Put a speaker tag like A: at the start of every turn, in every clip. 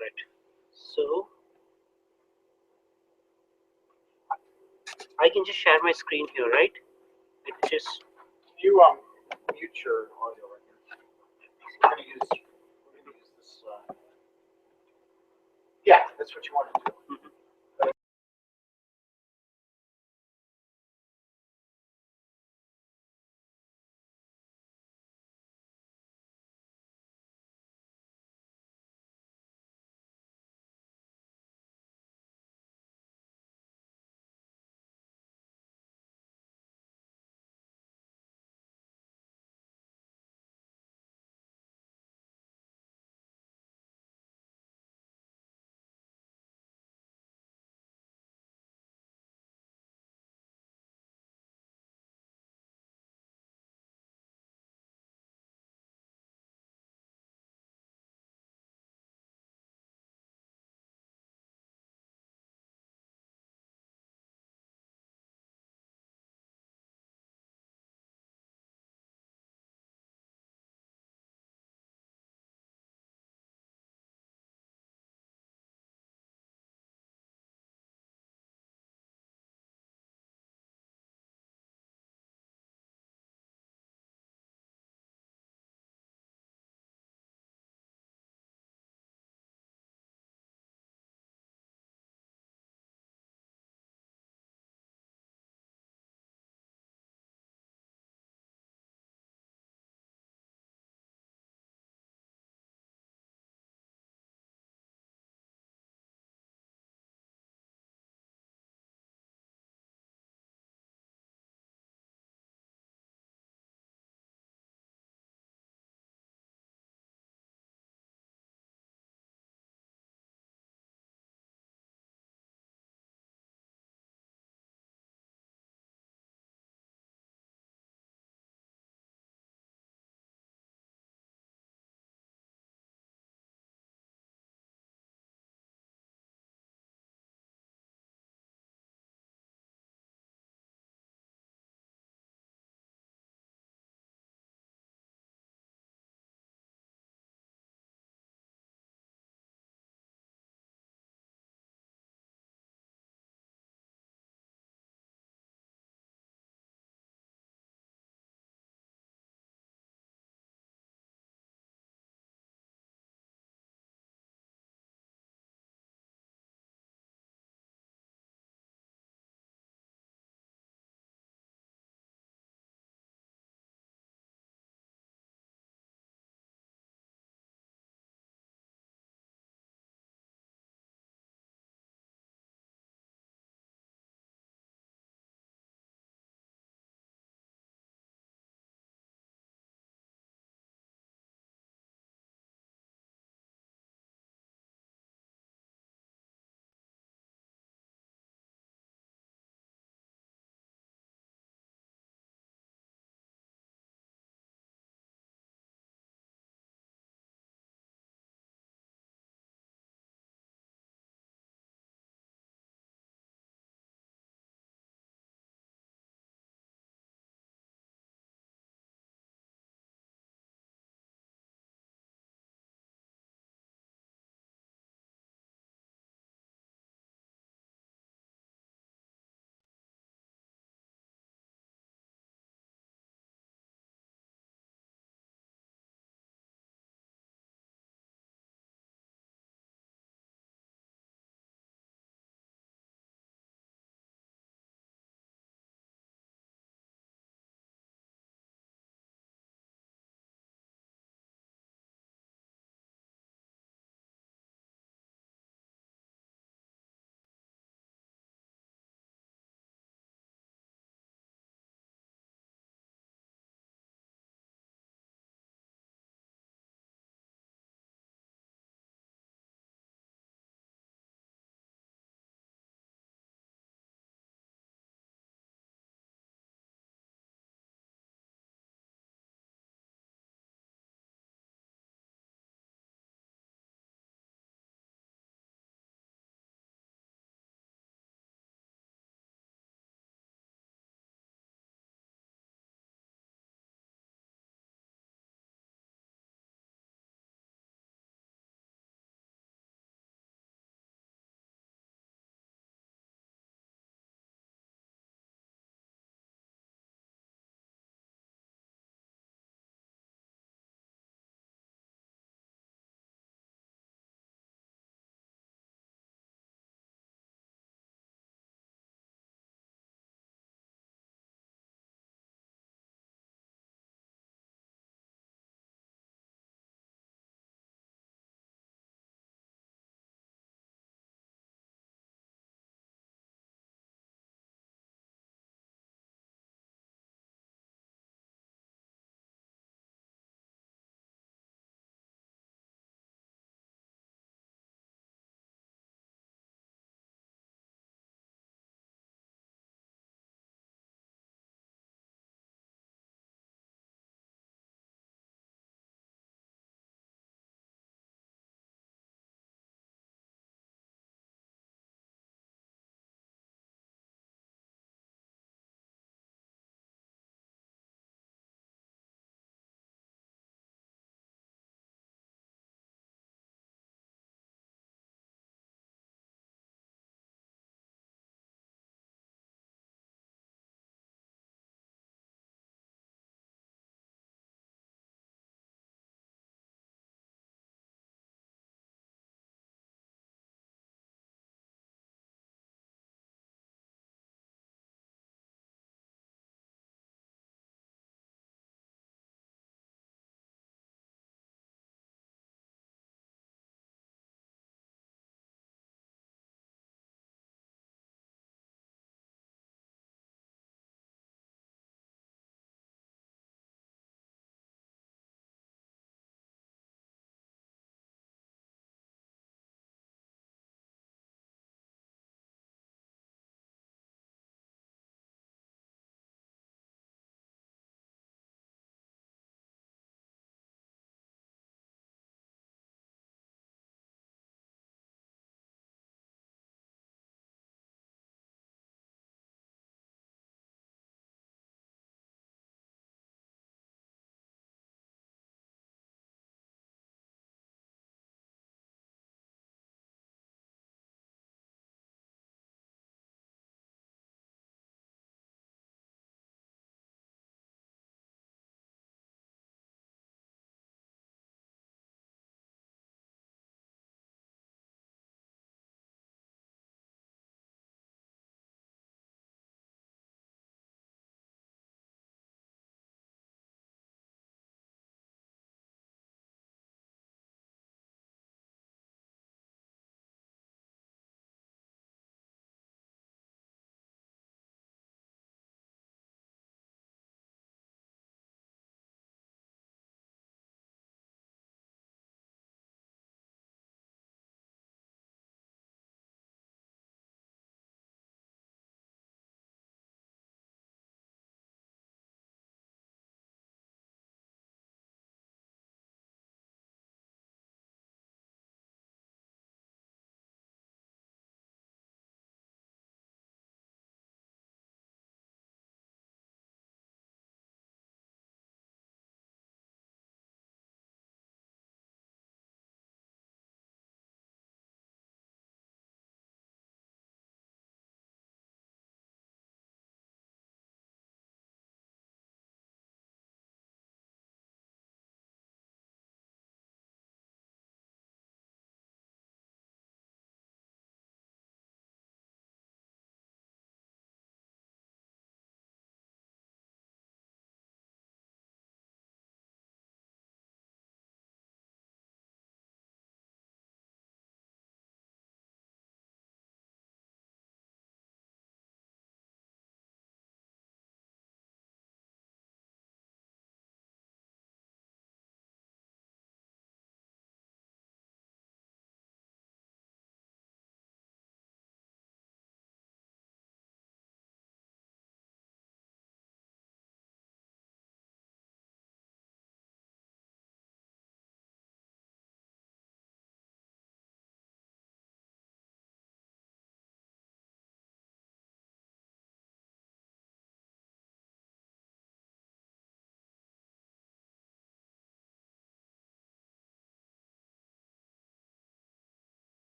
A: right. So I can just share my screen here, right? It just
B: You mute your audio right here. We're going to use this. Yeah, that's what you want to do.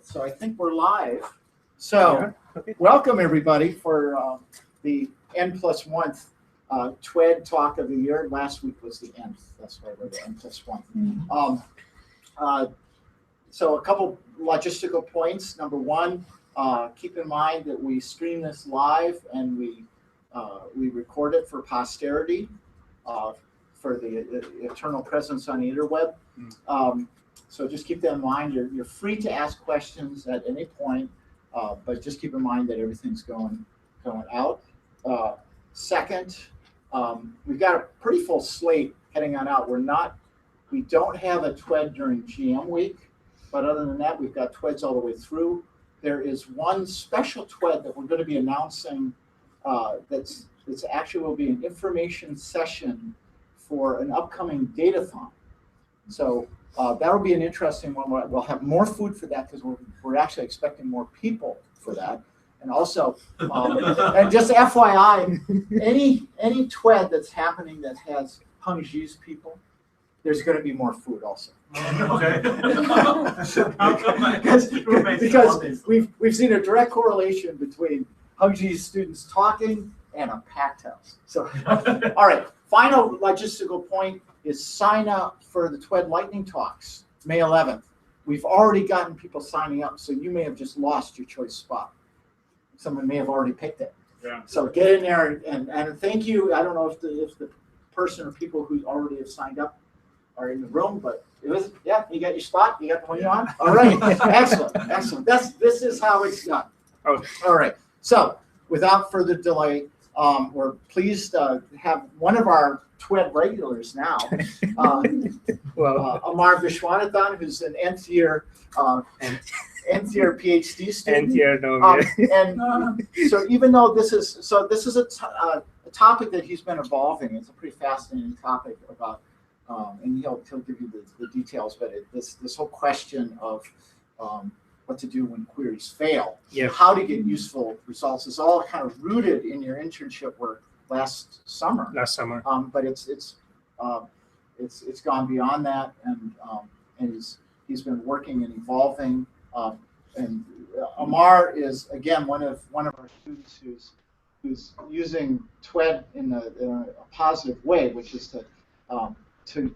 C: So I think we're live. So welcome everybody for the N+1 TWed talk of the year. Last week was the nth. That's why we're the N+1. So a couple logistical points. Number one, keep in mind that we stream this live and we record it for posterity for the eternal presence on the interweb. So just keep that in mind. You're free to ask questions at any point, but just keep in mind that everything's going out. Second, we've got a pretty full slate heading on out. We don't have a TWed during GM week, but other than that, we've got TWeds all the way through. There is one special TWed that we're going to be announcing that's actually will be an information session for an upcoming datathon. So that'll be an interesting one. We'll have more food for that because we're actually expecting more people for that. And also, and just FYI, any TWed that's happening that has Hangzhi's people, there's going to be more food also.
B: Okay.
C: because we've seen a direct correlation between Hangzhi's students talking and a packed house. So, all right. Final logistical point is sign up for the TWed Lightning Talks, May 11th. We've already gotten people signing up, so you may have just lost your choice spot. Someone may have already picked it.
B: Yeah.
C: So get in there and thank you. I don't know if the person or people who already have signed up are in the room, but it was, yeah, you got your spot. You got the one you want. All right, excellent. This is how it's done.
A: Okay.
C: All right. So without further delay, we're pleased to have one of our TWed regulars now, Amar Viswanathan, who's an nth year PhD student. And so even though this is a topic that he's been evolving, it's a pretty fascinating topic about, and he'll give you the details. But this whole question of what to do when queries fail, how to get useful results, is all kind of rooted in your internship work last summer. But it's gone beyond that, and he's been working and evolving. And Amar is again one of our students who's using TWed in a positive way, which is to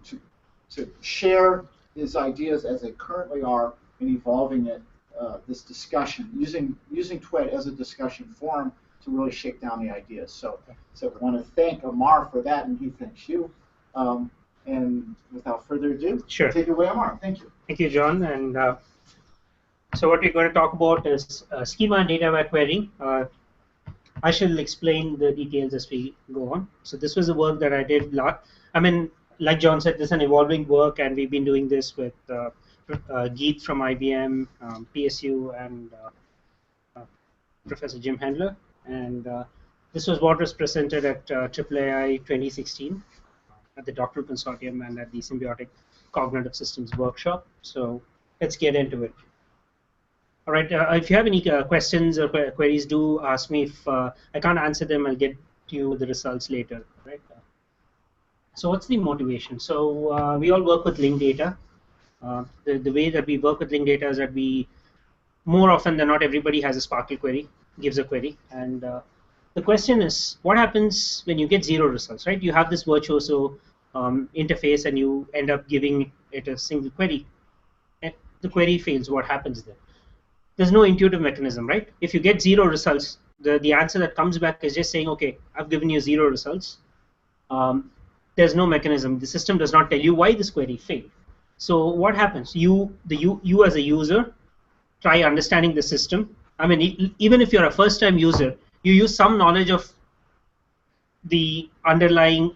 C: share his ideas as they currently are and evolving it. This discussion, using TWed as a discussion forum to really shake down the ideas. So I want to thank Amar for that, and he thanks you. And without further ado,
A: sure.
C: Take it away, Amar. Thank you.
A: Thank you, John. And so what we're going to talk about is schema and data by query. I shall explain the details as we go on. So this was the work that I did. Like John said, this is an evolving work, and we've been doing this with Geet from IBM, PSU, and Professor Jim Handler. And this was what was presented at TWI 2016 at the Doctoral Consortium and at the Symbiotic Cognitive Systems Workshop. So let's get into it. All right, if you have any questions or queries, do ask me. If I can't answer them, I'll get to you with the results later. Right? So what's the motivation? So we all work with linked data. The way that we work with linked data is that more often than not, everybody has a Sparkle query, gives a query. And the question is, what happens when you get 0 results, right? You have this virtuoso interface and you end up giving it a single query. And the query fails, what happens then? There's no intuitive mechanism, right? If you get 0 results, the answer that comes back is just saying, okay, I've given you 0 results. There's no mechanism. The system does not tell you why this query failed. So what happens? You as a user try understanding the system. Even if you're a first-time user, you use some knowledge of the underlying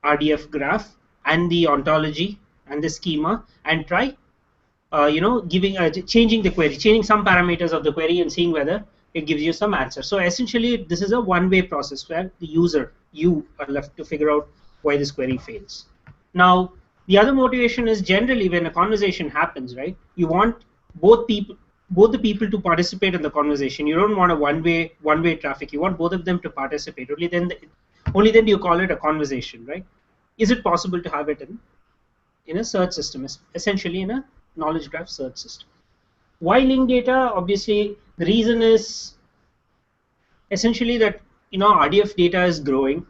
A: RDF graph and the ontology and the schema, and try, changing the query, changing some parameters of the query, and seeing whether it gives you some answer. So essentially, this is a one-way process where the user, you, are left to figure out why this query fails. Now, the other motivation is generally when a conversation happens, right? You want both the people to participate in the conversation. You don't want a one-way traffic. You want both of them to participate. Only then do you call it a conversation, right? Is it possible to have it in a search system, essentially in a knowledge graph search system? Why linked data? Obviously, the reason is essentially that RDF data is growing.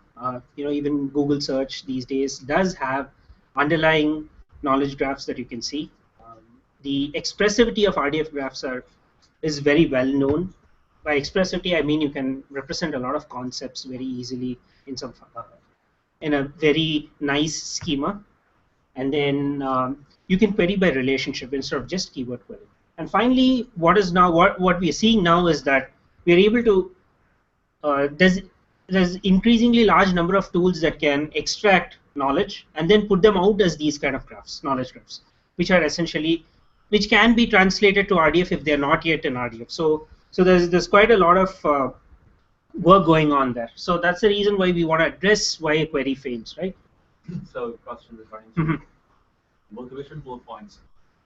A: Even Google search these days does have underlying knowledge graphs that you can see. The expressivity of RDF graphs is very well known. By expressivity, I mean you can represent a lot of concepts very easily in in a very nice schema, and then you can query by relationship instead of just keyword query. And finally, what we are seeing now is that we are able to there's increasingly large number of tools that can extract knowledge and then put them out as these kind of graphs, knowledge graphs, which can be translated to RDF if they're not yet in RDF. So there's quite a lot of work going on there. So that's the reason why we want to address why a query fails, right?
D: So question regarding to motivation bullet points.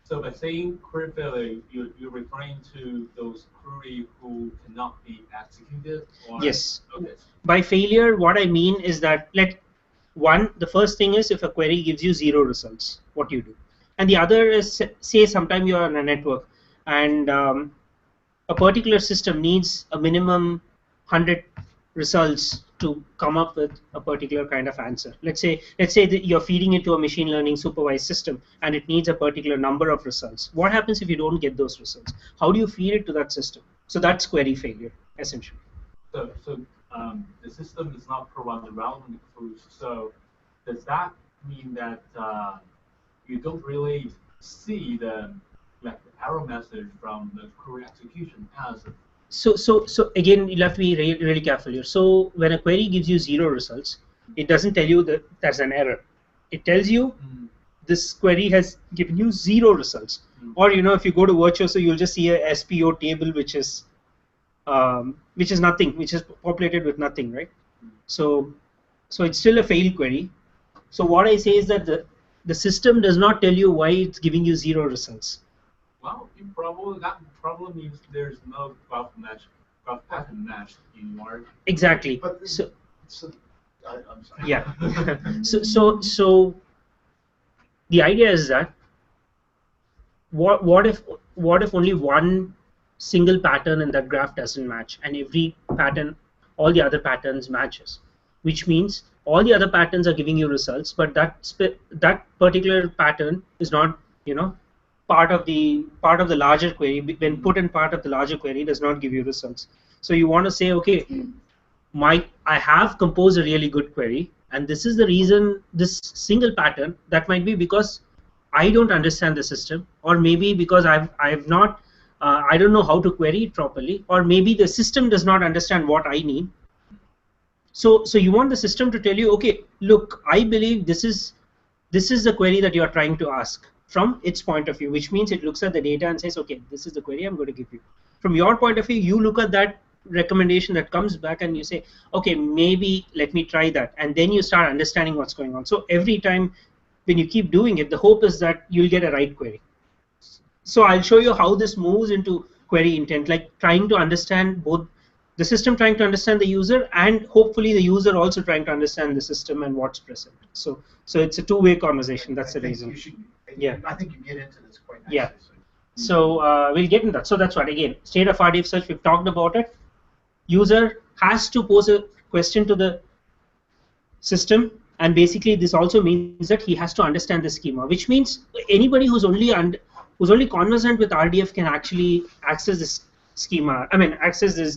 D: So by saying query failure, you're referring to those query who cannot be executed? Or?
A: Yes.
D: Okay.
A: By failure, what I mean is that the first thing is if a query gives you 0 results, what you do. And the other is, say sometime you're on a network and a particular system needs a minimum 100 results to come up with a particular kind of answer. Let's say that you're feeding it to a machine learning supervised system and it needs a particular number of results. What happens if you don't get those results? How do you feed it to that system? So that's query failure, essentially.
D: So the system is not providing relevant clues. So does that mean that you don't really see the error message from the query execution as
A: So again, you'll have to be really careful here. So when a query gives you 0 results, it doesn't tell you that there's an error. It tells you this query has given you 0 results. Or if you go to Virtuoso, you'll just see a SPO table which is nothing, which is populated with nothing, right? So it's still a failed query. So what I say is that the system does not tell you why it's giving you 0 results.
D: Well, that probably means there's no graph pattern match in your.
A: Exactly.
C: But I'm sorry.
A: Yeah. so the idea is that what if only one single pattern in that graph doesn't match, and every pattern, all the other patterns matches, which means all the other patterns are giving you results, but that particular pattern is not part of the larger query. When put in part of the larger query, does not give you results. So you want to say, okay, I have composed a really good query, and this is the reason this single pattern. That might be because I don't understand the system, or maybe because I've not I don't know how to query it properly, or maybe the system does not understand what I need. So you want the system to tell you, okay, look, I believe this is the query that you are trying to ask from its point of view, which means it looks at the data and says, okay, this is the query I'm going to give you. From your point of view, you look at that recommendation that comes back and you say, okay, maybe let me try that, and then you start understanding what's going on. So every time when you keep doing it, the hope is that you'll get a right query. So I'll show you how this moves into query intent, like trying to understand both the system trying to understand the user, and hopefully the user also trying to understand the system and what's present. So it's a two-way conversation. That's the reason.
C: Yeah, I think you get into this quite nicely.
A: Yeah. So we'll get into that. So that's what, again, state of RDF search, we've talked about it. User has to pose a question to the system, and basically this also means that he has to understand the schema, which means anybody who's only conversant with RDF can actually access this schema. I mean, access this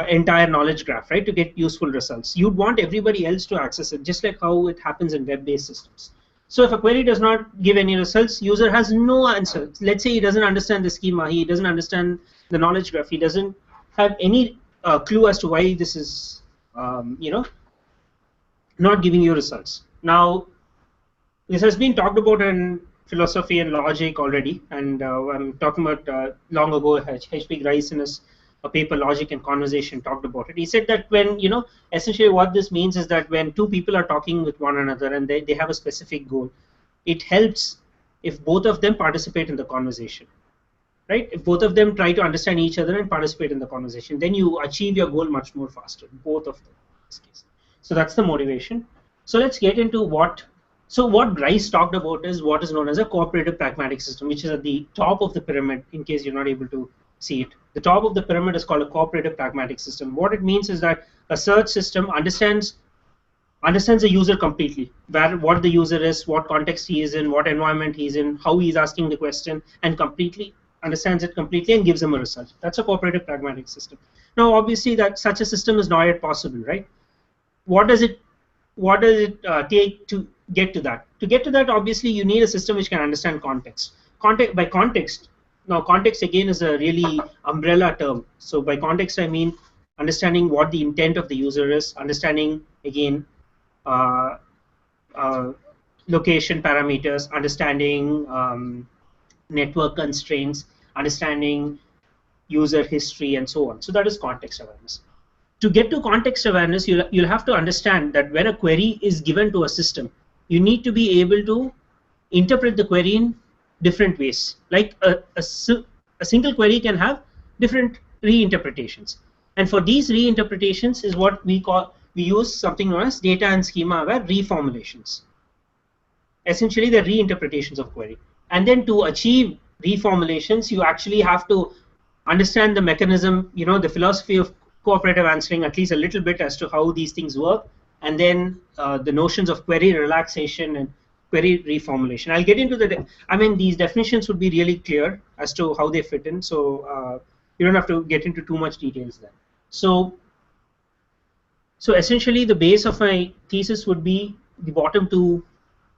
A: entire knowledge graph, right, to get useful results. You'd want everybody else to access it, just like how it happens in web-based systems. So if a query does not give any results, user has no answer. Let's say he doesn't understand the schema, he doesn't understand the knowledge graph, he doesn't have any clue as to why this is, not giving you results. Now, this has been talked about in philosophy and logic already, and I'm talking about long ago. H.P. Gricean, a paper, Logic and Conversation, talked about it. He said that when, essentially what this means is that when two people are talking with one another and they have a specific goal, it helps if both of them participate in the conversation, right? If both of them try to understand each other and participate in the conversation, then you achieve your goal much more faster, both of them in this case. So that's the motivation. So let's get into what So what Grice talked about is what is known as a cooperative pragmatic system, which is at the top of the pyramid, in case you're not able to see it. The top of the pyramid is called a cooperative pragmatic system. What it means is that a search system understands the user completely, what the user is, what context he is in, what environment he's in, how he's asking the question, and completely understands it completely and gives him a result. That's a cooperative pragmatic system. Now, obviously, that such a system is not yet possible, right? What does it take to get to that? To get to that, obviously, you need a system which can understand context. By context, now context again is a really umbrella term. So by context, I mean understanding what the intent of the user is, understanding again location parameters, understanding network constraints, understanding user history, and so on. So that is context awareness. To get to context awareness, you'll have to understand that when a query is given to a system, you need to be able to interpret the query in different ways. Like a single query can have different reinterpretations. And for these reinterpretations is what we use something known as data and schema aware reformulations. Essentially, they're reinterpretations of query. And then to achieve reformulations, you actually have to understand the mechanism, the philosophy of cooperative answering at least a little bit as to how these things work, and then the notions of query relaxation and query reformulation. I'll get into these definitions would be really clear as to how they fit in, so you don't have to get into too much details there. So essentially, the base of my thesis would be the bottom two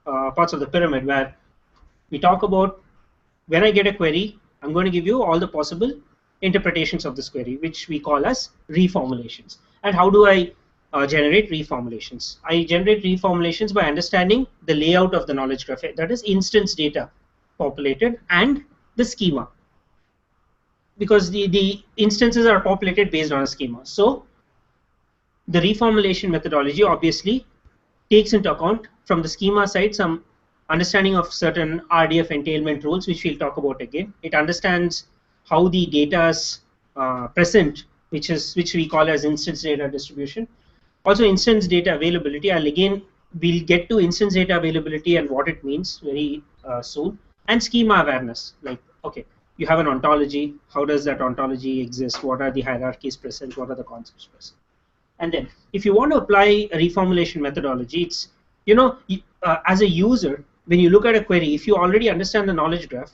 A: parts of the pyramid, where we talk about when I get a query, I'm going to give you all the possible interpretations of this query, which we call as reformulations. And how do I generate reformulations? I generate reformulations by understanding the layout of the knowledge graph, that is instance data populated and the schema, because the instances are populated based on a schema. So the reformulation methodology obviously takes into account from the schema side some understanding of certain RDF entailment rules, which we'll talk about again. It understands how the data is present, which we call as instance data distribution. Also, instance data availability. We'll get to instance data availability and what it means very soon. And schema awareness, like, okay, you have an ontology. How does that ontology exist? What are the hierarchies present? What are the concepts present? And then, if you want to apply a reformulation methodology, it's, as a user, when you look at a query, if you already understand the knowledge graph,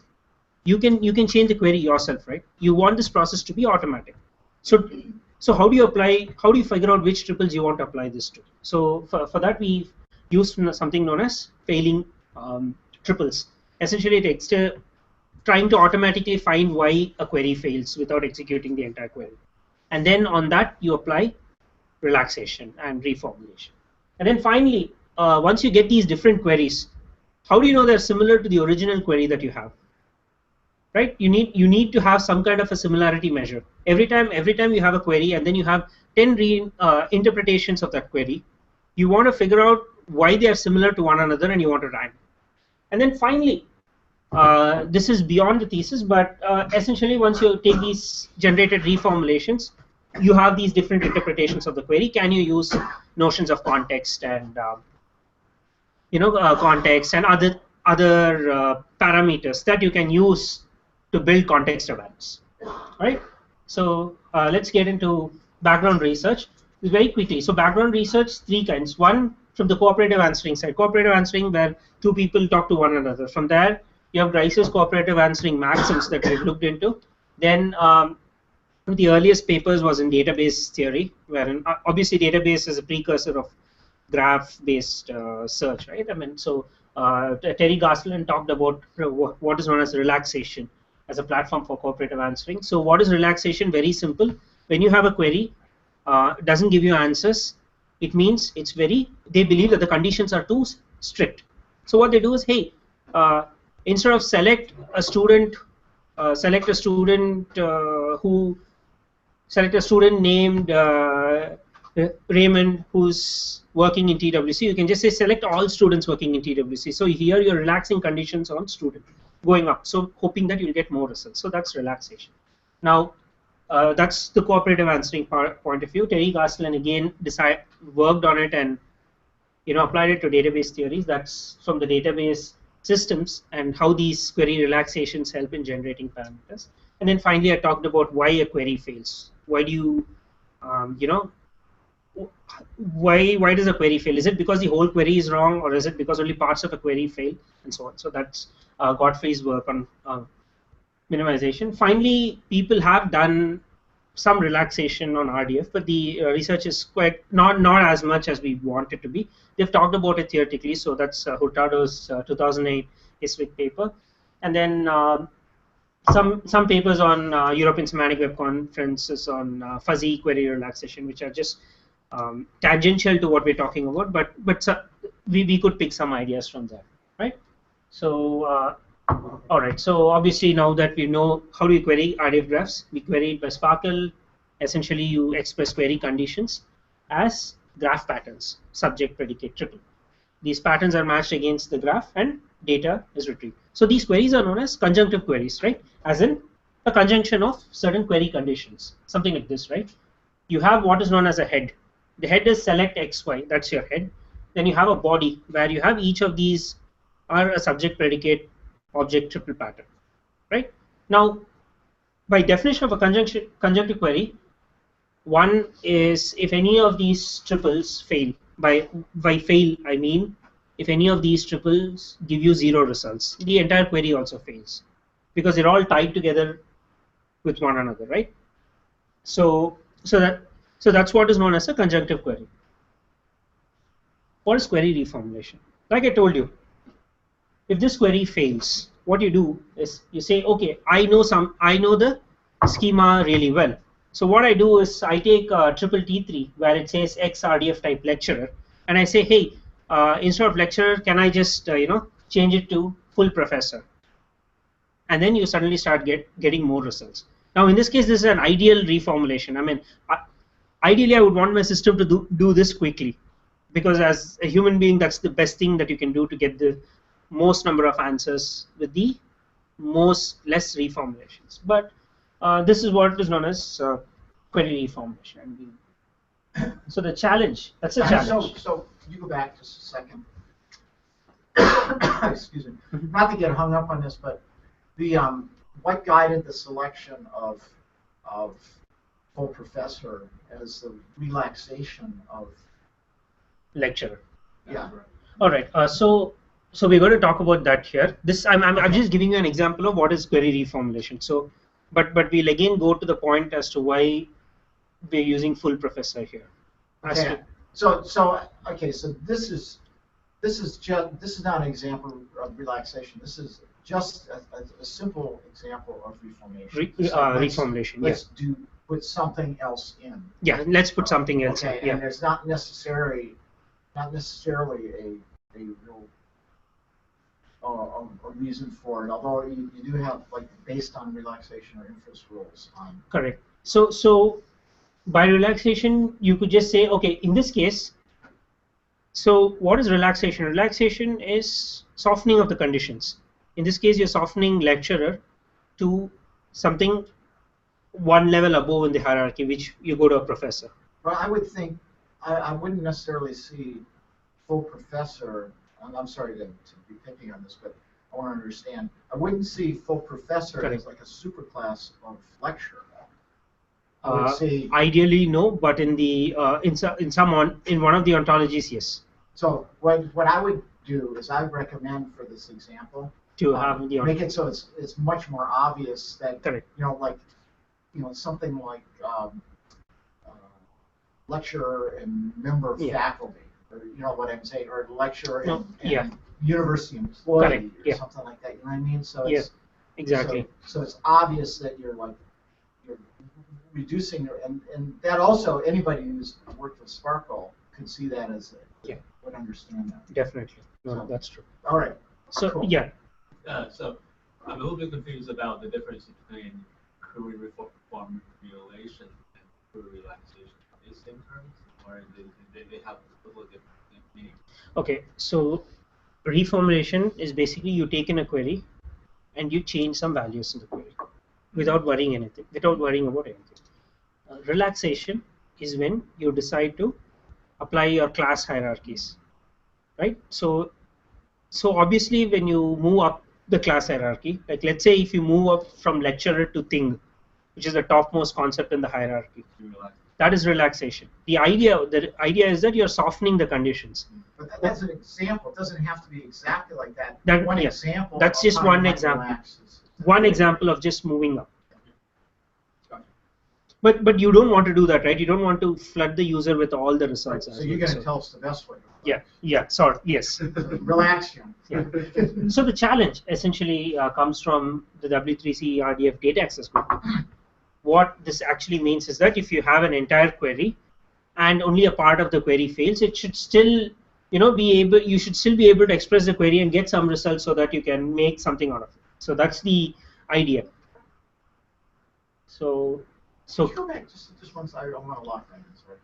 A: you can change the query yourself, right? You want this process to be automatic. So how do you figure out which triples you want to apply this to? So for that, we used something known as failing triples. Essentially, it's trying to automatically find why a query fails without executing the entire query. And then on that, you apply relaxation and reformulation. And then finally, once you get these different queries, how do you know they're similar to the original query that you have? Right? You need to have some kind of a similarity measure. Every time you have a query and then you have 10 interpretations of that query, you want to figure out why they are similar to one another and you want to rank. And then finally, this is beyond the thesis, but essentially once you take these generated reformulations, you have these different interpretations of the query. Can you use notions of context and context and other parameters that you can use to build context awareness, right? So let's get into background research very quickly. So background research, three kinds. One, from the cooperative answering side. Cooperative answering, where two people talk to one another. From there, you have Grice's cooperative answering maxims that we've looked into. Then the earliest papers was in database theory, wherein obviously database is a precursor of graph-based search, right? So Terry Garceland talked about what is known as relaxation as a platform for cooperative answering. So what is relaxation? Very simple. When you have a query, doesn't give you answers, it means they believe that the conditions are too strict. So what they do is, hey, instead of select a student named Raymond who's working in TWC, you can just say select all students working in TWC. So here you're relaxing conditions on student going up, so hoping that you'll get more results. So that's relaxation. Now that's the cooperative answering point of view. Terry Garceland again worked on it and applied it to database theories. That's from the database systems and how these query relaxations help in generating parameters. And then finally, I talked about why a query fails. Why do you, why does a query fail? Is it because the whole query is wrong, or is it because only parts of a query fail, and so on? So that's Godfrey's work on minimization. Finally, people have done some relaxation on RDF, but the research is quite not as much as we want it to be. They've talked about it theoretically, so that's Hurtado's 2008 ISWIC paper, and then some papers on European Semantic Web Conferences on fuzzy query relaxation, which are just tangential to what we're talking about, but we could pick some ideas from there, right? So all right, so obviously now that we know how do we query RDF graphs, we query it by Sparkle. Essentially, you express query conditions as graph patterns, subject, predicate, triple. These patterns are matched against the graph and data is retrieved. So these queries are known as conjunctive queries, right? As in a conjunction of certain query conditions, something like this, right? You have what is known as a head. The head is select XY, that's your head. Then you have a body where you have each of these are a subject, predicate, object, triple pattern, right? Now, by definition of a conjunctive query, one is if any of these triples fail. By fail, I mean if any of these triples give you 0 results, the entire query also fails because they're all tied together with one another, right? So that's what is known as a conjunctive query. What is query reformulation? Like I told you, if this query fails, what you do is you say, okay, I know the schema really well. So what I do is I take triple T3 where it says X RDF type lecturer, and I say, hey, instead of lecturer, can I just change it to full professor? And then you suddenly start getting more results. Now in this case, this is an ideal reformulation. I mean, ideally I would want my system to do this quickly, because as a human being, that's the best thing that you can do to get the most number of answers with the less reformulations. But this is what is known as query reformulation. So the challenge, that's a challenge.
C: So you go back just a second. Excuse me. Not to get hung up on this, but the what guided the selection of full professor as the relaxation of
A: lecturer?
C: Yeah.
A: All right. So we're going to talk about that here. This I'm just giving you an example of what is query reformulation. So, but we'll again go to the point as to why we're using full professor here.
C: Okay. So this is not an example of relaxation. This is just a simple example of reformation.
A: Reformulation.
C: Let's put something else in.
A: Yeah. Let's put something else
C: in.
A: Yeah.
C: And there's not necessarily a real a reason for it, although you do have like based on relaxation or inference rules on.
A: Correct. So by relaxation, you could just say, okay, in this case, so what is relaxation? Relaxation is softening of the conditions. In this case, you're softening lecturer to something one level above in the hierarchy, which you go to a professor.
C: Well, I would think I wouldn't necessarily see full professor. I'm sorry to be picking on this, but I want to understand. I wouldn't see full professor
A: Correct.
C: as like a superclass of lecturer. I would see.
A: Ideally, no, but in the in one of the ontologies, yes.
C: So what I would do is I would recommend for this example
A: to have the
C: make it so it's much more obvious that
A: Correct.
C: Something like lecturer and member of faculty. Or, you know what I'm saying, or lecturer and university employee or something like that. You know what I mean? So it's
A: exactly.
C: So it's obvious that you're reducing and that also anybody who's worked with Sparkle could see that as would understand that.
A: Definitely. No, that's true.
C: All right.
A: So
C: cool.
D: So I'm a little bit confused about the difference between query reformulation and query relaxation. Are they same terms, or they have a little different meaning?
A: Okay, so reformulation is basically you take in a query and you change some values in the query without worrying about anything. Relaxation is when you decide to apply your class hierarchies. right? So obviously when you move up the class hierarchy, like let's say if you move up from lecturer to thing, which is the topmost concept in the hierarchy, that is relaxation. The idea is that you're softening the conditions.
C: But that's an example. It doesn't have to be exactly like that.
A: That
C: one
A: yeah,
C: example.
A: that's just
C: how
A: one
C: you
A: example.
C: relax is-
A: One example of just moving up. But you don't want to do that, right? You don't want to flood the user with all the results.
C: So you're going to tell us the best way.
A: Yeah. Sorry. Yes.
C: Relax you.
A: Yeah. So the challenge essentially comes from the W3C RDF data access group. What this actually means is that if you have an entire query and only a part of the query fails, it should still, you should still be able to express the query and get some results so that you can make something out of it. So that's the idea. So
C: Go back just one side. I want to lock that in. Sorry.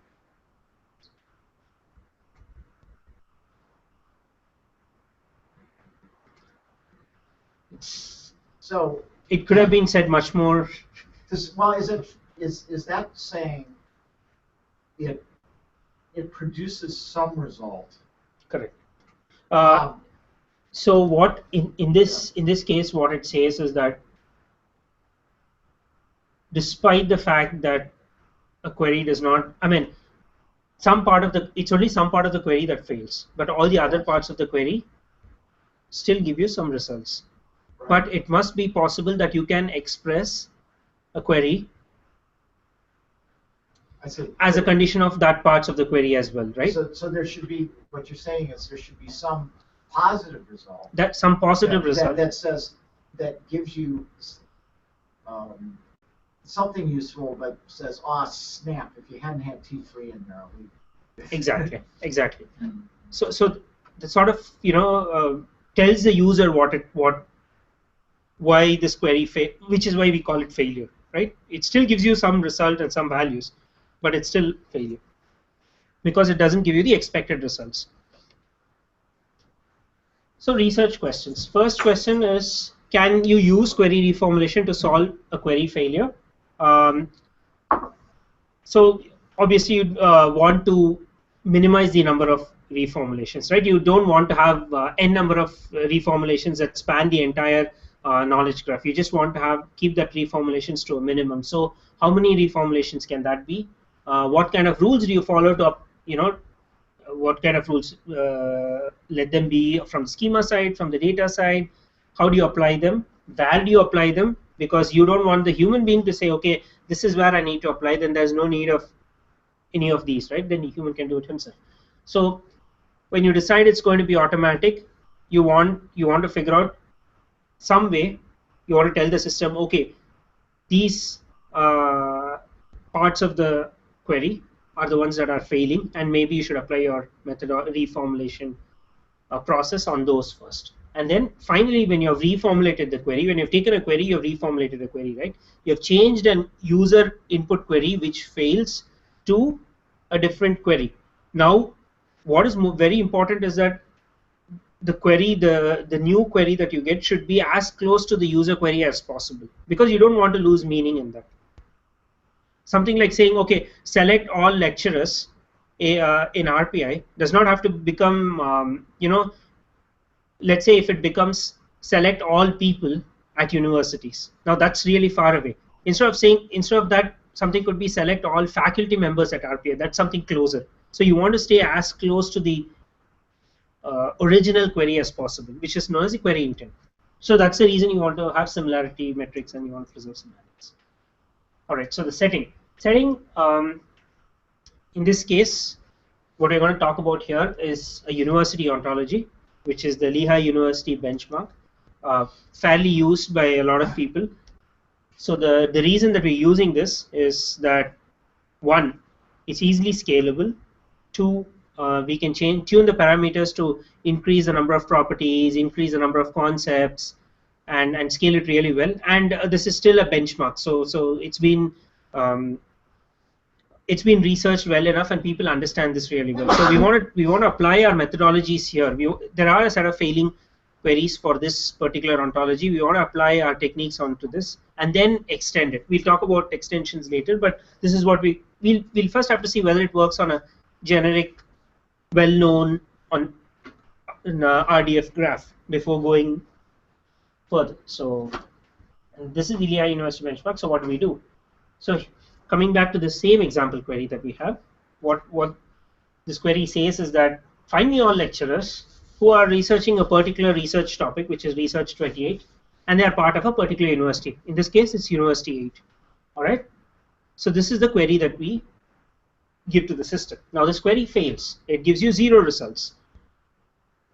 C: So
A: it could have been said much more.
C: Well, is that saying it produces some result?
A: Correct. So what in this case, what it says is that despite the fact that a query does not, it's only some part of the query that fails, but all the other parts of the query still give you some results. Right. But it must be possible that you can express a query as a condition of that parts of the query as well, right?
C: So there should be, what you're saying is there should be some positive result.
A: Some positive result.
C: That gives you something useful, but says, oh snap, if you hadn't had T3 in there.
A: Exactly. So that sort of, tells the user why this query failed, which is why we call it failure, right? It still gives you some result and some values, but it's still failure because it doesn't give you the expected results. So research questions. First question is, can you use query reformulation to solve a query failure? So obviously you want to minimize the number of reformulations, right? You don't want to have n number of reformulations that span the entire knowledge graph. You just want to keep that reformulations to a minimum. So how many reformulations can that be? What kind of rules do you follow to, what kind of rules? Let them be from schema side, from the data side. How do you apply them? Where do you apply them? Because you don't want the human being to say, okay, this is where I need to apply. Then there's no need of any of these, right? Then the human can do it himself. So when you decide it's going to be automatic, you want to figure out some way. You want to tell the system, okay, these parts of the query are the ones that are failing, and maybe you should apply your method or reformulation process on those first. And then finally, when you have reformulated the query, when you've taken a query, you've reformulated a query, right? You have changed an user input query which fails to a different query. Now, what is very important is that the query, the new query that you get should be as close to the user query as possible, because you don't want to lose meaning in that. Something like saying, okay, select all lecturers in RPI does not have to become, let's say if it becomes select all people at universities. Now that's really far away. Instead of that, something could be select all faculty members at RPI. That's something closer. So you want to stay as close to the original query as possible, which is known as the query intent. So that's the reason you want to have similarity metrics and you want to preserve similarities. All right, so the setting. In this case, what we're going to talk about here is a university ontology, which is the Lehigh University benchmark, fairly used by a lot of people. So the reason that we're using this is that, one, it's easily scalable. Two, we can tune the parameters to increase the number of properties, increase the number of concepts, and scale it really well. And this is still a benchmark, so it's been researched well enough, and people understand this really well. So we want to apply our methodologies here. There are a set of failing queries for this particular ontology. We want to apply our techniques onto this and then extend it. We'll talk about extensions later, but this is what we'll first have to see whether it works on a generic, well-known an RDF graph before going further. So and this is the Lehigh University benchmark. So what do we do? So coming back to the same example query that we have, what this query says is that find me all lecturers who are researching a particular research topic, which is research 28, and they are part of a particular university. In this case, it's University 8. All right. So this is the query that we give to the system. Now this query fails. It gives you 0 results.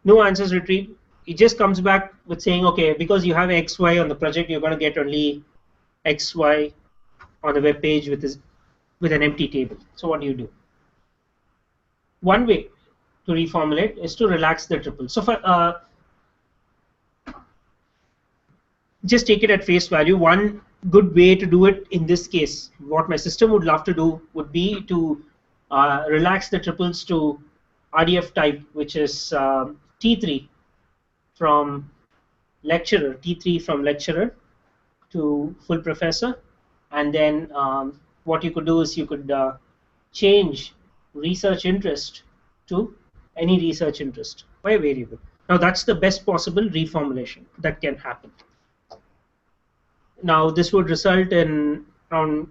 A: No answers retrieved. It just comes back with saying, okay, because you have XY on the project, you're going to get only XY on the web page with an empty table. So what do? One way to reformulate is to relax the triple. So for just take it at face value. One good way to do it in this case, what my system would love to do would be to relax the triples to RDF type, which is T3 from lecturer, T3 from lecturer to full professor, and then what you could do is you could change research interest to any research interest by a variable. Now that's the best possible reformulation that can happen. Now this would result in around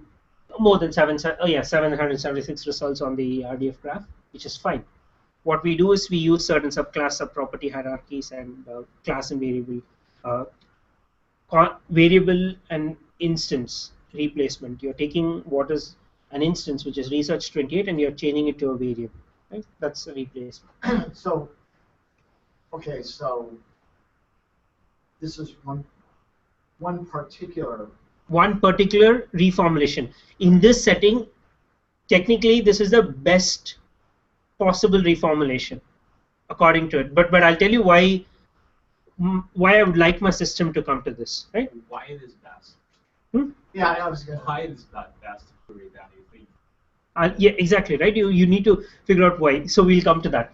A: more than 776 results on the RDF graph, which is fine. What we do is we use certain subclass, subproperty hierarchies, and class and variable and instance replacement. You're taking what is an instance, which is research 28, and you're changing it to a variable. Right? That's a replacement.
C: So, okay, so this is one particular
A: reformulation. In this setting, technically, this is the best possible reformulation according to it. But I'll tell you why I would like my system to come to this. Right?
D: Why it is best?
C: Yeah, I was going to.
D: Why it is that best query that you think?
A: Yeah, exactly. Right. You need to figure out why. So we'll come to that.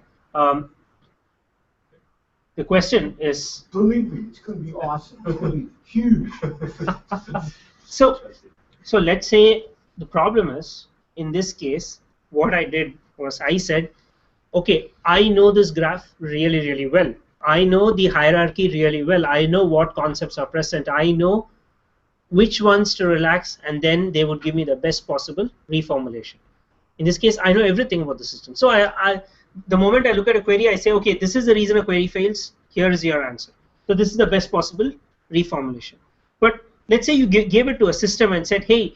A: The question is.
C: Believe me, it's going to be awesome. It's going to be huge.
A: So let's say the problem is, in this case, what I did was I said, okay, I know this graph really, really well. I know the hierarchy really well. I know what concepts are present. I know which ones to relax, and then they would give me the best possible reformulation. In this case, I know everything about the system. So the moment I look at a query, I say, okay, this is the reason a query fails. Here is your answer. So this is the best possible reformulation. But let's say you gave it to a system and said, hey,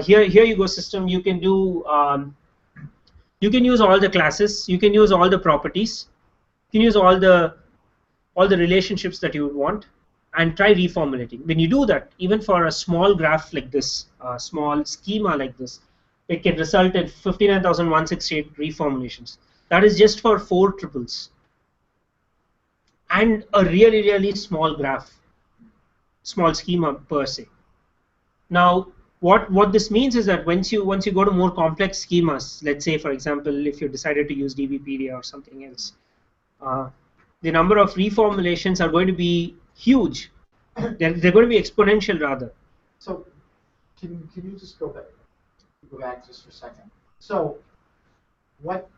A: here you go, system. You can do, you can use all the classes. You can use all the properties. You can use all the relationships that you would want, and try reformulating. When you do that, even for a small graph like this, a small schema like this, it can result in 59,168 reformulations. That is just for 4 triples. And a really, really small graph, small schema per se. Now, what this means is that once you go to more complex schemas, let's say, for example, if you decided to use DBpedia or something else, the number of reformulations are going to be huge. They're going to be exponential rather.
C: So, can you just go back just for a second? So, what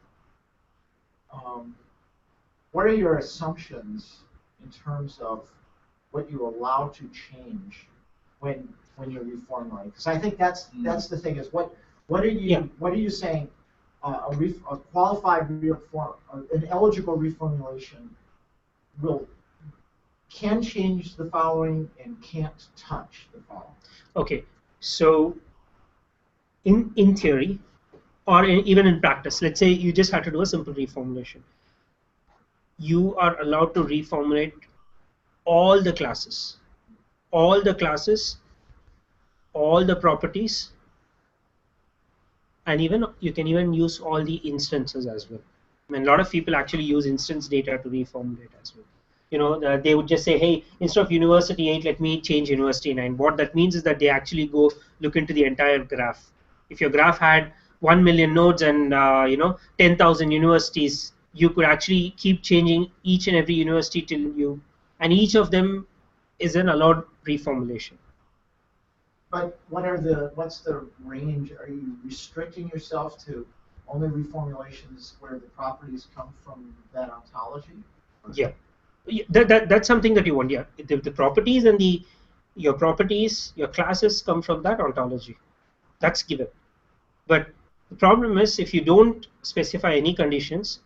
C: are your assumptions in terms of what you allow to change when you reformulate? Because I think that's the thing is what are you saying? A qualified an eligible reformulation can change the following and can't touch the following.
A: Okay, so in theory, or even in practice, let's say you just had to do a simple reformulation. You are allowed to reformulate all the classes, all the properties, and even you can even use all the instances as well. I mean, a lot of people actually use instance data to reformulate as well. You know, they would just say, hey, instead of University 8, let me change University 9. What that means is that they actually go look into the entire graph. If your graph had 1 million nodes and 10,000 universities, you could actually keep changing each and every university till and each of them is an allowed reformulation.
C: But what's the range? Are you restricting yourself to only reformulations where the properties come from that ontology?
A: Yeah, that's something that you want. Yeah, the properties and your properties, your classes come from that ontology. That's given. But the problem is if you don't specify any conditions,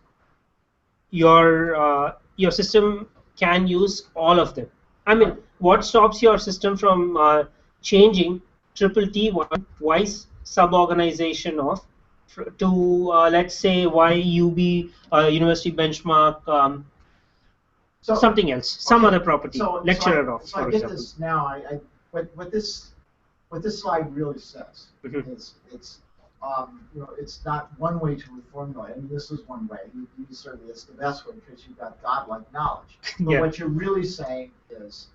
A: your system can use all of them. I mean, what stops your system from changing triple T1 wise suborganization of to let's say YUB university benchmark
C: So,
A: something else, some
C: okay,
A: other property, lecturer of,
C: so I
A: for
C: get
A: example.
C: this now. What this slide really says
A: Mhm.
C: is it's not one way to reformulate. I mean, this is one way. You serve it's the best way because you've got godlike knowledge. But
A: Yeah.
C: what you're really saying is,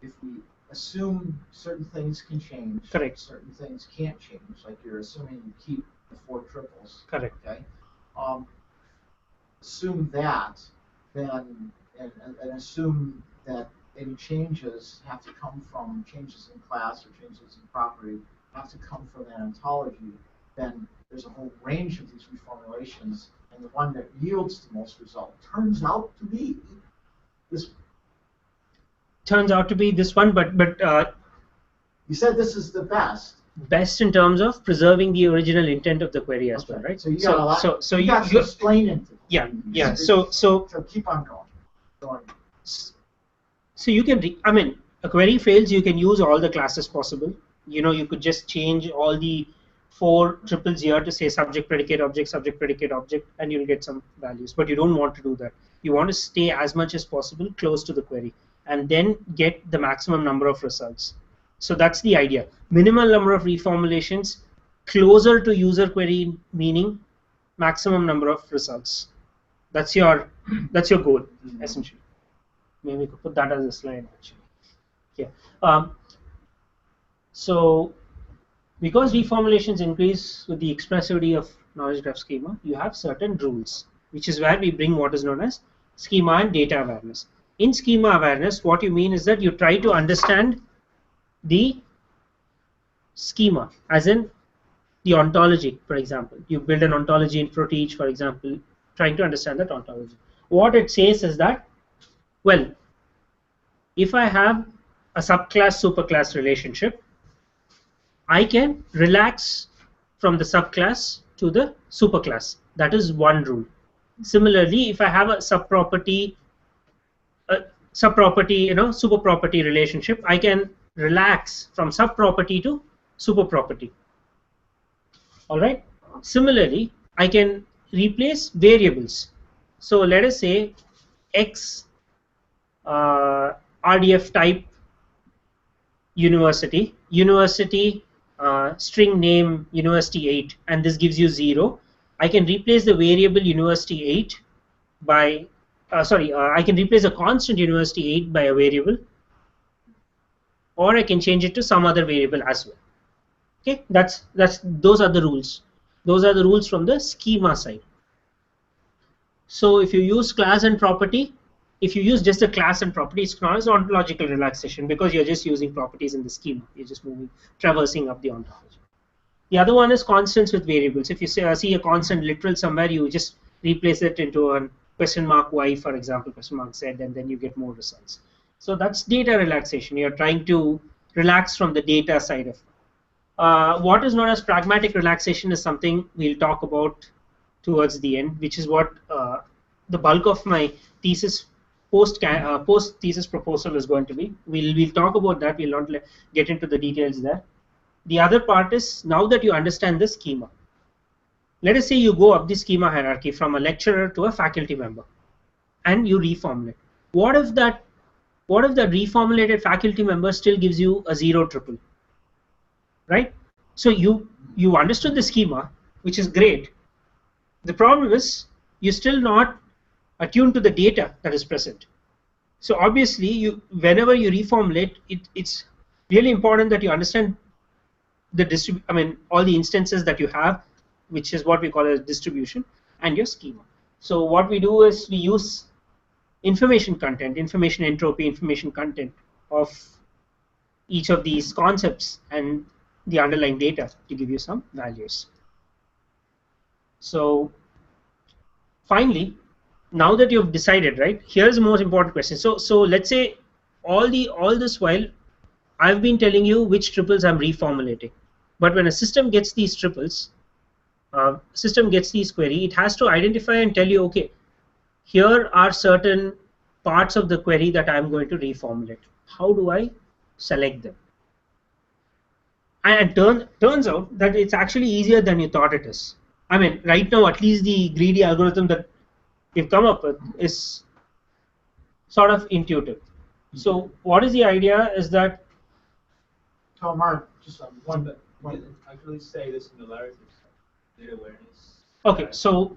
C: if we assume certain things can change,
A: Correct.
C: certain things can't change. Like you're assuming you keep the 4 triples.
A: Correct.
C: Okay. Assume that, then and assume that any changes have to come from changes in class or changes in property have to come from that ontology, then there's a whole range of these reformulations, and the one that yields the most result turns out to be this.
A: Turns out to be this one, but
C: You said this is the best.
A: Best in terms of preserving the original intent of the query as well, right?
C: So you got a lot.
A: So
C: you got to explain it.
A: Yeah. So
C: keep on going.
A: So you can, I mean, a query fails, you can use all the classes possible. You could just change all the 4 triples here to say subject, predicate, object, and you'll get some values. But you don't want to do that. You want to stay as much as possible close to the query and then get the maximum number of results. So that's the idea. Minimal number of reformulations, closer to user query, meaning maximum number of results. That's your goal, essentially. Maybe we could put that as a slide, actually. Yeah. So because reformulations increase with the expressivity of knowledge graph schema, you have certain rules, which is where we bring what is known as schema and data awareness. In schema awareness, what you mean is that you try to understand the schema, as in the ontology, for example. You build an ontology in ProTeach, for example, trying to understand that ontology. What it says is that, well, if I have a subclass superclass relationship, I can relax from the subclass to the superclass. That is one rule. Similarly, if I have a subproperty, superproperty relationship, I can relax from subproperty to superproperty. All right. Similarly, I can replace variables. So let us say X RDF type university string name university 8, and this gives you 0. I can replace the variable university 8 by I can replace a constant university 8 by a variable, or I can change it to some other variable as well. Okay, those are the rules. Those are the rules from the schema side. So if you use class and property, if you use just a class and property, it's not as ontological relaxation because you're just using properties in the schema. You're just traversing up the ontology. The other one is constants with variables. If you see a constant literal somewhere, you just replace it into a question mark y, for example, question mark z, and then you get more results. So that's data relaxation. You're trying to relax from the data side of it. What is known as pragmatic relaxation is something we'll talk about towards the end, which is what the bulk of my thesis post thesis proposal is going to be. We'll talk about that. We'll not get into the details there. The other part is, now that you understand the schema, let us say you go up the schema hierarchy from a lecturer to a faculty member, and you reformulate. What if that reformulated faculty member still gives you a 0 triple, right? So you understood the schema, which is great. The problem is you're still not attuned to the data that is present. So obviously, whenever you reformulate, it's really important that you understand the all the instances that you have, which is what we call a distribution, and your schema. So what we do is we use information content, information entropy, information content of each of these concepts and the underlying data to give you some values. So finally, now that you've decided, right? Here's the most important question. So let's say all this while I've been telling you which triples I'm reformulating, but when a system gets these triples, system gets these query, it has to identify and tell you, okay, here are certain parts of the query that I'm going to reformulate. How do I select them? And turns out that it's actually easier than you thought it is. I mean, right now, at least the greedy algorithm that we've come up with is sort of intuitive. So what is the idea is that
C: Amar, just one.
D: Actually say the similarities, data awareness.
A: Okay, so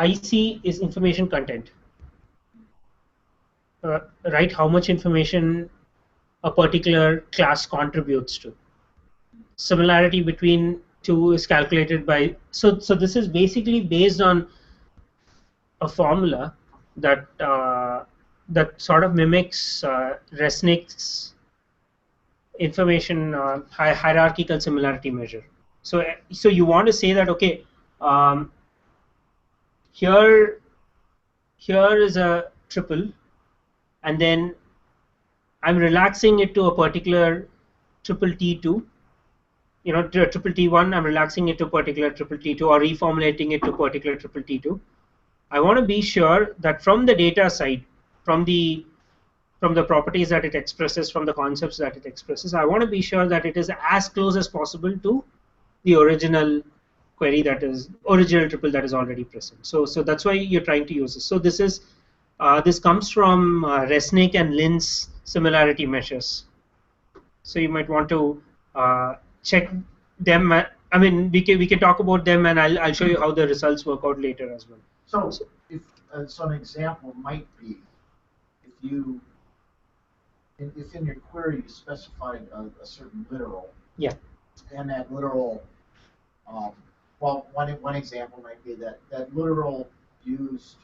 A: IC is information content, right? How much information a particular class contributes to. Similarity between two is calculated by, so this is basically based on a formula that that sort of mimics Resnick's information hierarchical similarity measure. So you want to say that, okay, here is a triple, and then I'm relaxing it to a particular triple T2, triple T1, I'm relaxing it to a particular triple T2, or reformulating it to a particular triple T2. I want to be sure that from the data side, from the properties that it expresses, from the concepts that it expresses, I want to be sure that it is as close as possible to the original query, that is original triple that is already present. So that's why you're trying to use this. So this comes from Resnick and Lin's similarity measures. So you might want to check them. I mean, we can talk about them, and I'll show you how the results work out later as well.
C: So if so, an example might be if in your query you specified a certain literal.
A: Yeah.
C: And that literal, well, one example might be that literal used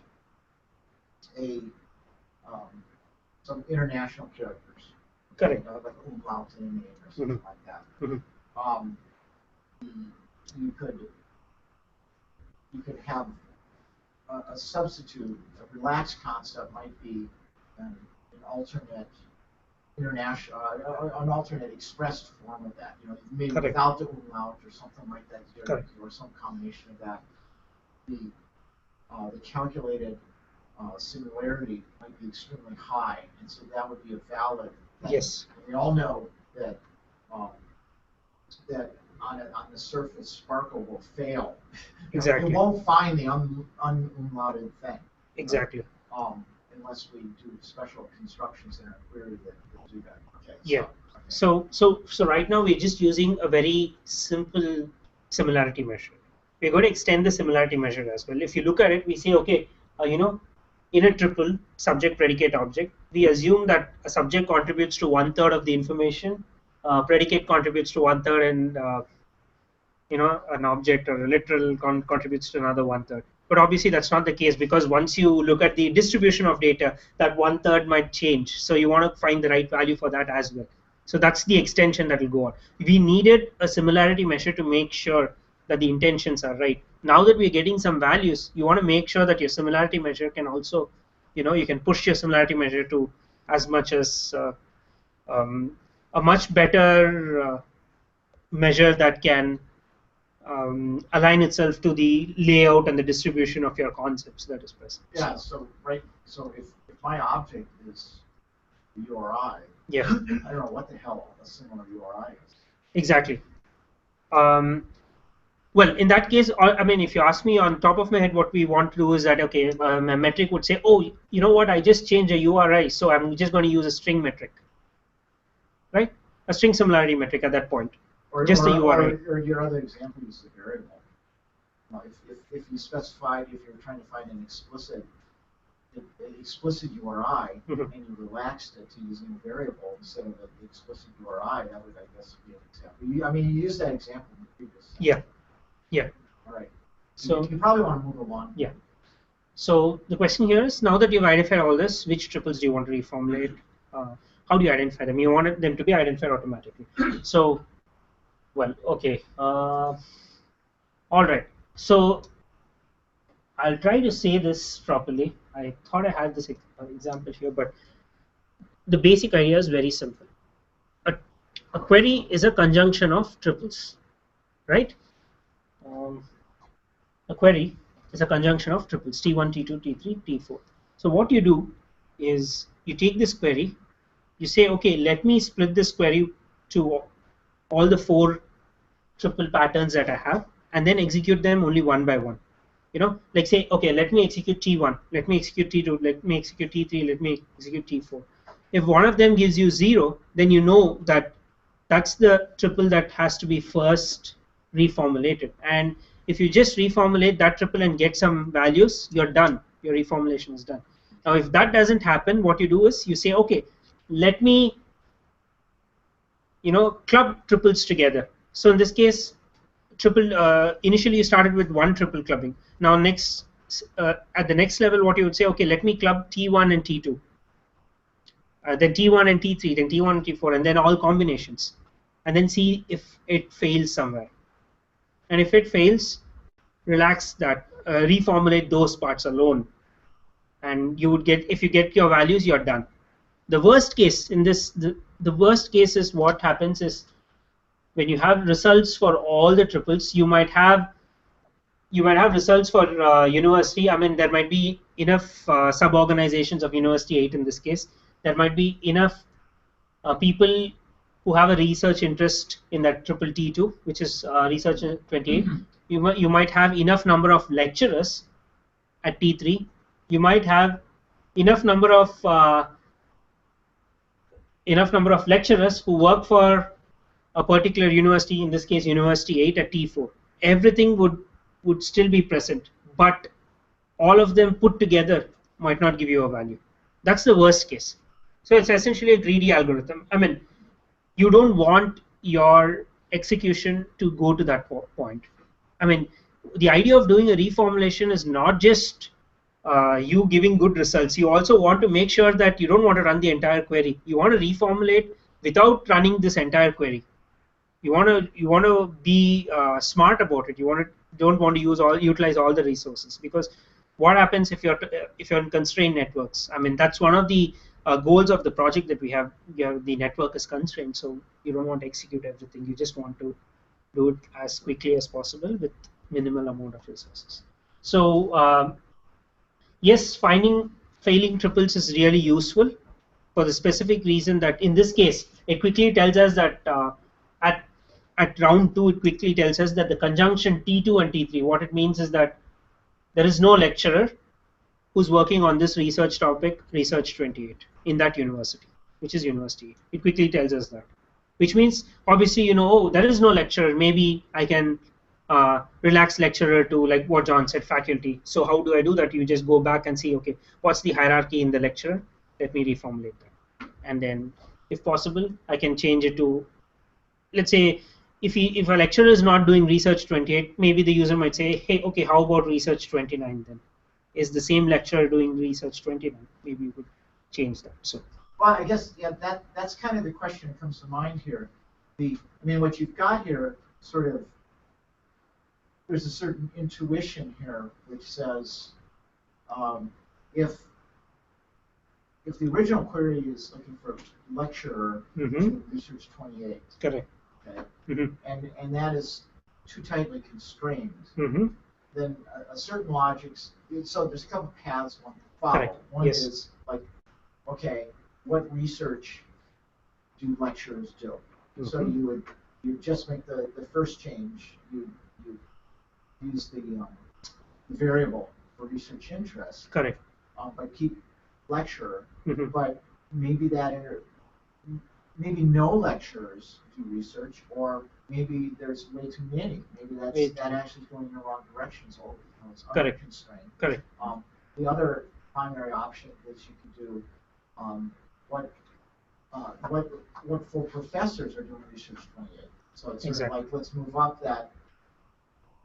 C: some international characters.
A: Correct.
C: Like umlaut in a name or something like that. You could have a substitute. A relaxed concept might be an alternate international, an alternate expressed form of that. Maybe
A: Correct.
C: without the umlaut or something like that, or some combination of that. The calculated similarity might be extremely high, and so that would be a valid.
A: Yes.
C: We all know that that on the surface, Sparkle will fail.
A: Exactly.
C: It won't find the unumlauted thing.
A: Exactly.
C: Unless we do special constructions in our query that do that. Okay.
A: Yeah. So right now we're just using a very simple similarity measure. We're going to extend the similarity measure as well. If you look at it, we say, okay, in a triple subject predicate object, we assume that a subject contributes to 1/3 of the information, predicate contributes to 1/3, and an object or a literal contributes to another 1/3. But obviously that's not the case, because once you look at the distribution of data, that 1/3 might change. So you want to find the right value for that as well. So that's the extension that will go on. We needed a similarity measure to make sure that the intentions are right. Now that we're getting some values, you want to make sure that your similarity measure can also, you can push your similarity measure to as much as a much better measure that can align itself to the layout and the distribution of your concepts that is present.
C: Yeah. So if my object is the URI,
A: yeah,
C: I don't know what the hell a similar URI is.
A: Exactly. Well, in that case, I mean, if you ask me on top of my head, what we want to do is that, okay, a metric would say, oh, you know what, I just changed a URI, so I'm just going to use a string metric, right? A string similarity metric at that point.
C: Or
A: a URI.
C: Or your other example is the variable. If you specified, if you're trying to find an explicit URI, and you relaxed it to using a variable instead of the explicit URI, that would, I guess, be an example. I mean, you used that example in the previous.
A: Yeah. Yeah.
C: All right.
A: So
C: you probably want to move along.
A: Yeah. So the question here is, now that you've identified all this, which triples do you want to reformulate? How do you identify them? You want them to be identified automatically. So, well, okay. All right. So I'll try to say this properly. I thought I had this example here, but the basic idea is very simple. A, a query is a conjunction of triples, right? Um, a query is a conjunction of triples, T1, T2, T3, T4. So what you do is you take this query, you say, okay, let me split this query to all the 4 triple patterns that I have, and then execute them only one by one. Like say, okay, let me execute T1, let me execute T2, let me execute T3, let me execute T4. If one of them gives you 0, then you know that that's the triple that has to be first reformulated. And if you just reformulate that triple and get some values, you're done. Your reformulation is done. Now, if that doesn't happen, what you do is you say, okay, let me club triples together. So in this case, triple initially you started with 1 triple clubbing. Now next at the next level, what you would say, okay, let me club T1 and T2, then T1 and T3, then T1 and T4, and then all combinations, and then see if it fails somewhere. And if it fails, relax that, reformulate those parts alone, and you would get, if you get your values, you're done. The worst case in this, the worst case is what happens is when you have results for all the triples, you might have results for university. I mean, there might be enough sub-organizations of university 8 in this case. There might be enough people who have a research interest in that triple T2, which is research 28. You might have enough number of lecturers at T3. You might have enough number of lecturers who work for a particular university, in this case university 8 at T4. Everything would still be present, but all of them put together might not give you a value. That's the worst case. So it's essentially a greedy algorithm. I mean, you don't want your execution to go to that point. I mean, the idea of doing a reformulation is not just you giving good results. You also want to make sure that you don't want to run the entire query. You want to reformulate without running this entire query. You want to be smart about it. Don't want to utilize all the resources, because what happens if you're in constrained networks? I mean, that's one of the goals of the project that we have. The network is constrained, so you don't want to execute everything. You just want to do it as quickly as possible with minimal amount of resources. So yes, failing triples is really useful for the specific reason that in this case it quickly tells us that at round 2 it quickly tells us that the conjunction T2 and T3, what it means is that there is no lecturer who's working on this research topic, research 28, in that university, which is university. It quickly tells us that, which means obviously, oh, there is no lecturer, maybe I can relax lecturer to, like what John said, faculty. So how do I do that? You just go back and see, okay, what's the hierarchy in the lecturer? Let me reformulate that. And then if possible, I can change it to, let's say, if a lecturer is not doing research 28, maybe the user might say, hey, okay, how about research 29 then? Is the same lecturer doing research 29? Maybe you could change that. So,
C: well, I guess that's kind of the question that comes to mind here. I mean, what you've got here, sort of, there's a certain intuition here which says, if the original query is looking for lecturer to research 28,
A: correct.
C: Okay, and that is too tightly constrained, then a certain logic. So there's a couple paths one can follow.
A: Correct.
C: One
A: Yes.
C: is like, okay, what research do lecturers do? So you just make the first change. You use the variable for research interest.
A: Correct.
C: But keep lecturer. But maybe maybe no lecturers do research, or maybe there's way too many. Maybe that actually is going in the wrong direction, so it becomes unconstrained.
A: Correct.
C: The other primary option is you can do what full professors are doing research 28. So it's sort of like, let's move up that.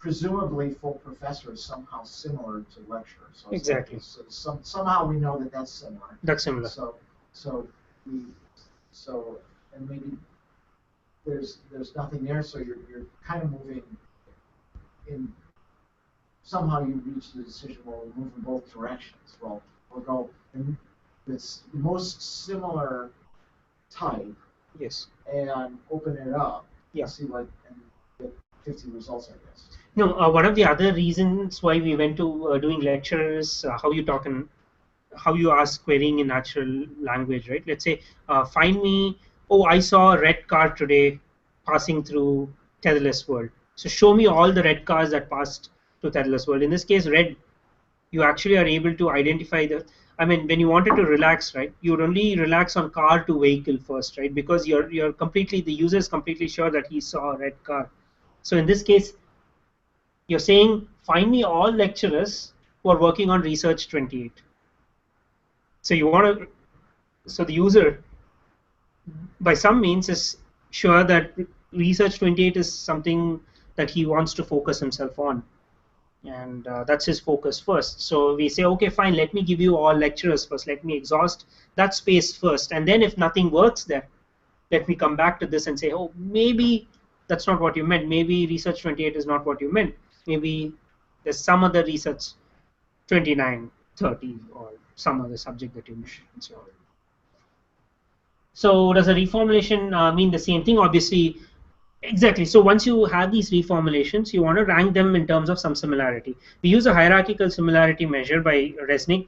C: Presumably, full professor is somehow similar to lecturer. So
A: exactly.
C: So somehow we know that that's similar.
A: That's similar.
C: So and maybe there's nothing there, so you're kind of moving in somehow you reach the decision, well, we'll move in both directions. Well, we'll go in this most similar type
A: Yes.
C: and open it up.
A: Yeah.
C: And see what, and get 50 results, I guess.
A: No, one of the other reasons why we went to doing lectures, how you talk and how you ask querying in natural language, right? Let's say, find me, oh, I saw a red car today passing through tetherless world. So show me all the red cars that passed to tetherless world. In this case, red, you actually are able to identify the, I mean, when you wanted to relax, right, you would only relax on car to vehicle first, right? Because you're completely, the user is completely sure that he saw a red car. So in this case, you're saying, find me all lecturers who are working on research 28. So you want to, so the user, by some means, is sure that research 28 is something that he wants to focus himself on. And that's his focus first. So we say, okay, fine, let me give you all lecturers first. Let me exhaust that space first. And then if nothing works there, let me come back to this and say, oh, maybe that's not what you meant. Maybe research 28 is not what you meant. Maybe there's some other research 29, 30, or some other subject that you mentioned. So does a reformulation mean the same thing? Obviously, exactly. So once you have these reformulations, you want to rank them in terms of some similarity. We use a hierarchical similarity measure by Resnick.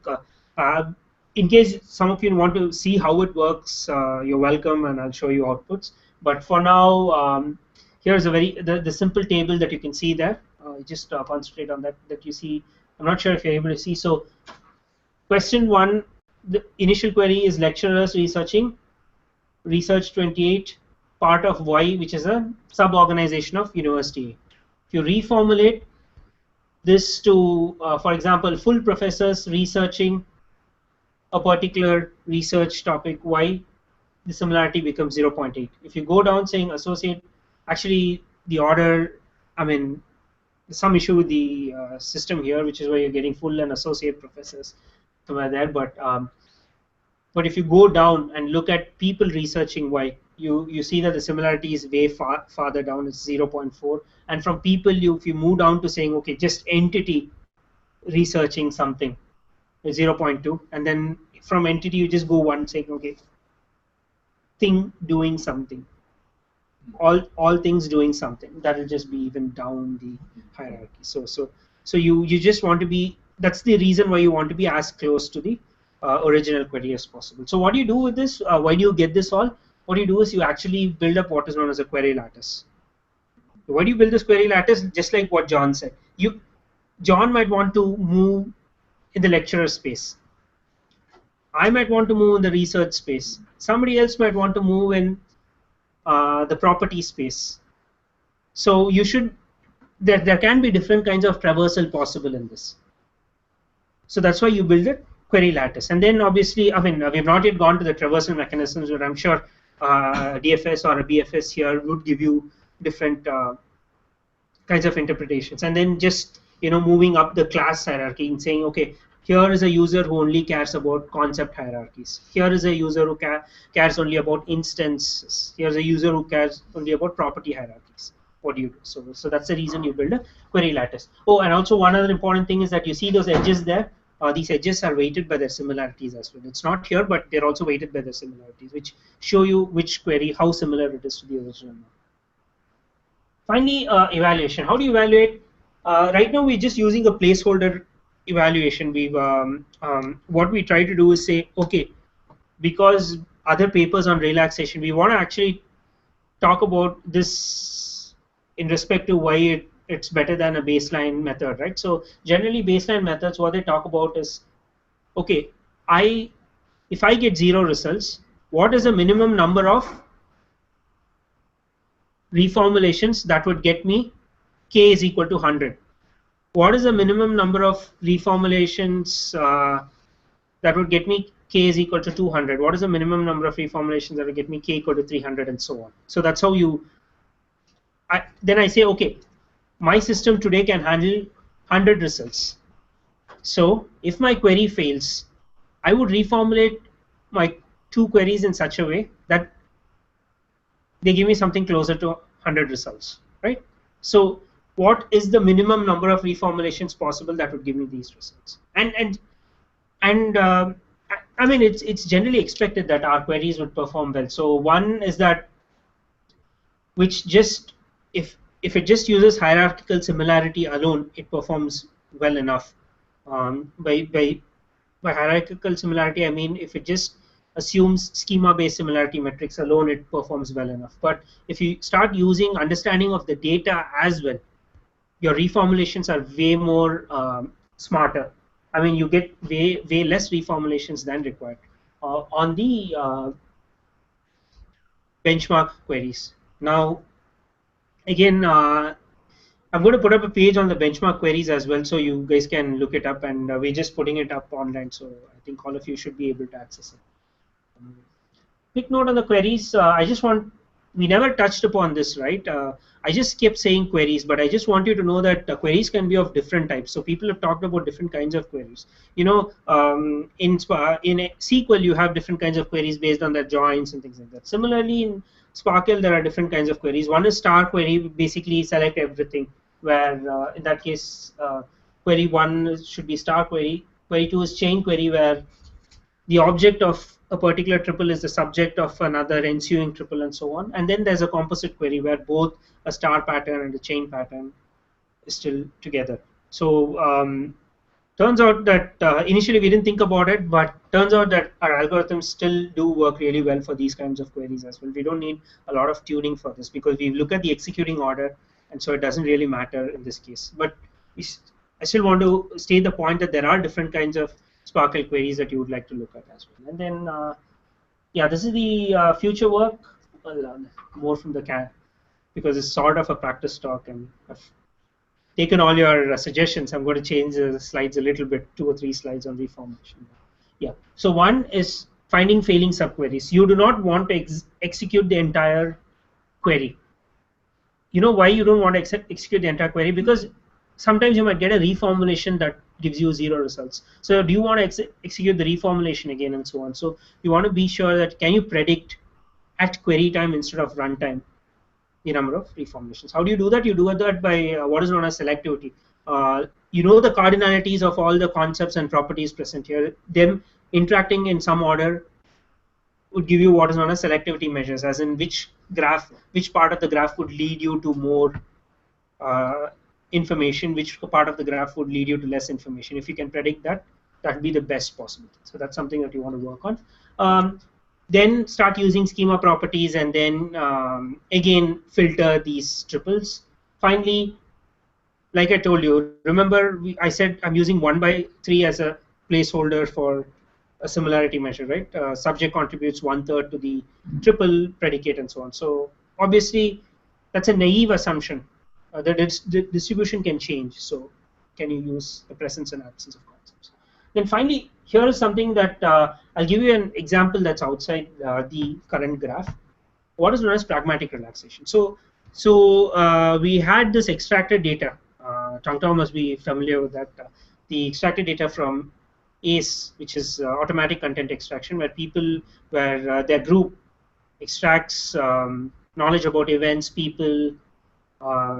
A: In case some of you want to see how it works, you're welcome, and I'll show you outputs. But for now, here's a the simple table that you can see there. Just concentrate on that you see. I'm not sure if you're able to see. So question 1, the initial query is lecturers researching research 28, part of Y, which is a sub-organization of university. If you reformulate this to, for example, full professors researching a particular research topic Y, the similarity becomes 0.8. If you go down saying associate, actually the order, I mean, there's some issue with the system here, which is why you're getting full and associate professors somewhere there. But if you go down and look at people researching Y, you see that the similarity is way farther down. It's 0.4. And from people, if you move down to saying, okay, just entity researching something, 0.2. And then from entity, you just go one saying, okay, thing doing something. All things doing something. That will just be even down the hierarchy. So you just want to be, that's the reason why you want to be as close to the original query as possible. So what do you do with this? Why do you get this all? What you do is you actually build up what is known as a query lattice. Why do you build this query lattice? Just like what John said. John might want to move in the lecturer space. I might want to move in the research space. Somebody else might want to move in the property space. So you should, there can be different kinds of traversal possible in this. So that's why you build a query lattice. And then obviously, I mean, we've not yet gone to the traversal mechanisms, but I'm sure DFS or a BFS here would give you different kinds of interpretations. And then just, moving up the class hierarchy and saying, okay, here is a user who only cares about concept hierarchies. Here is a user who cares only about instances. Here's a user who cares only about property hierarchies. What do you do? So that's the reason you build a query lattice. Oh, and also one other important thing is that you see those edges there. These edges are weighted by their similarities as well. It's not here, but they're also weighted by their similarities, which show you which query, how similar it is to the original one. Finally, evaluation. How do you evaluate? Right now, we're just using a placeholder evaluation. What we try to do is say, okay, because other papers on relaxation, we want to actually talk about this in respect to why it's better than a baseline method, right? So generally, baseline methods, what they talk about is, okay, if I get 0 results, what is the minimum number of reformulations that would get me k is equal to 100? What is the minimum number of reformulations that would get me k is equal to 200? What is the minimum number of reformulations that would get me k equal to 300, and so on? So that's how then I say, okay, my system today can handle 100 results. So if my query fails, I would reformulate my 2 queries in such a way that they give me something closer to 100 results, right? So what is the minimum number of reformulations possible that would give me these results. And I mean, it's generally expected that our queries would perform well. So one is that which just if it just uses hierarchical similarity alone, it performs well enough. By hierarchical similarity, I mean if it just assumes schema-based similarity metrics alone, it performs well enough. But if you start using understanding of the data as well, your reformulations are way more smarter. I mean, you get way less reformulations than required on the benchmark queries. Now, again, I'm going to put up a page on the benchmark queries as well, so you guys can look it up, and we're just putting it up online, so I think all of you should be able to access it. Quick note on the queries. We never touched upon this, right? I just kept saying queries, but I just want you to know that queries can be of different types. So people have talked about different kinds of queries. You know, in SQL, you have different kinds of queries based on their joins and things like that. Similarly, in Sparkle, there are different kinds of queries. One is star query, basically select everything, where in that case, query 1 should be star query. Query 2 is chain query, where the object of a particular triple is the subject of another ensuing triple, and so on. And then there's a composite query where both a star pattern and a chain pattern is still together. So turns out that initially we didn't think about it, but turns out that our algorithms still do work really well for these kinds of queries as well. We don't need a lot of tuning for this because we look at the executing order, and so it doesn't really matter in this case. But I still want to state the point that there are different kinds of Sparkle queries that you would like to look at as well. And then, yeah, this is the future work. Well, more from the CAD, because it's sort of a practice talk, and I've taken all your suggestions. I'm going to change the slides a little bit, 2 or 3 slides on reformulation. Yeah. So one is finding failing subqueries. You do not want to execute the entire query. You know why you don't want to execute the entire query? Because sometimes you might get a reformulation that gives you 0 results. So do you want to execute the reformulation again, and so on? So you want to be sure that can you predict at query time instead of runtime the number of reformulations. How do you do that? You do that by what is known as selectivity. You know the cardinalities of all the concepts and properties present here. Them interacting in some order would give you what is known as selectivity measures, as in which part of the graph would lead you to more information, which part of the graph would lead you to less information. If you can predict that, that would be the best possibility. So that's something that you want to work on. Then start using schema properties, and then again filter these triples. Finally, like I told you, remember I said I'm using 1/3 as a placeholder for a similarity measure, right? Subject contributes 1/3 to the triple predicate and so on. So obviously that's a naive assumption. The distribution can change, so can you use the presence and absence of concepts? Then finally, here is something that I'll give you an example that's outside the current graph. What is known as pragmatic relaxation. So we had this extracted data. Tongtao must be familiar with that. The extracted data from ACE, which is automatic content extraction, where their group extracts knowledge about events, people,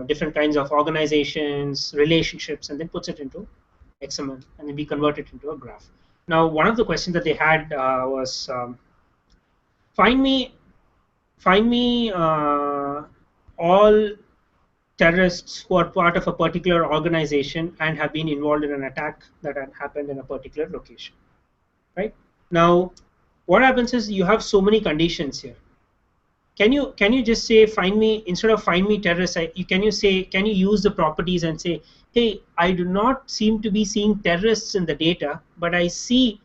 A: different kinds of organizations, relationships, and then puts it into XML, and then we convert it into a graph. Now, one of the questions that they had was find me all terrorists who are part of a particular organization and have been involved in an attack that had happened in a particular location. Right? Now, what happens is you have so many conditions here. Can you just say find me, instead of find me terrorists, can you use the properties and say, hey, I do not seem to be seeing terrorists in the data, but I see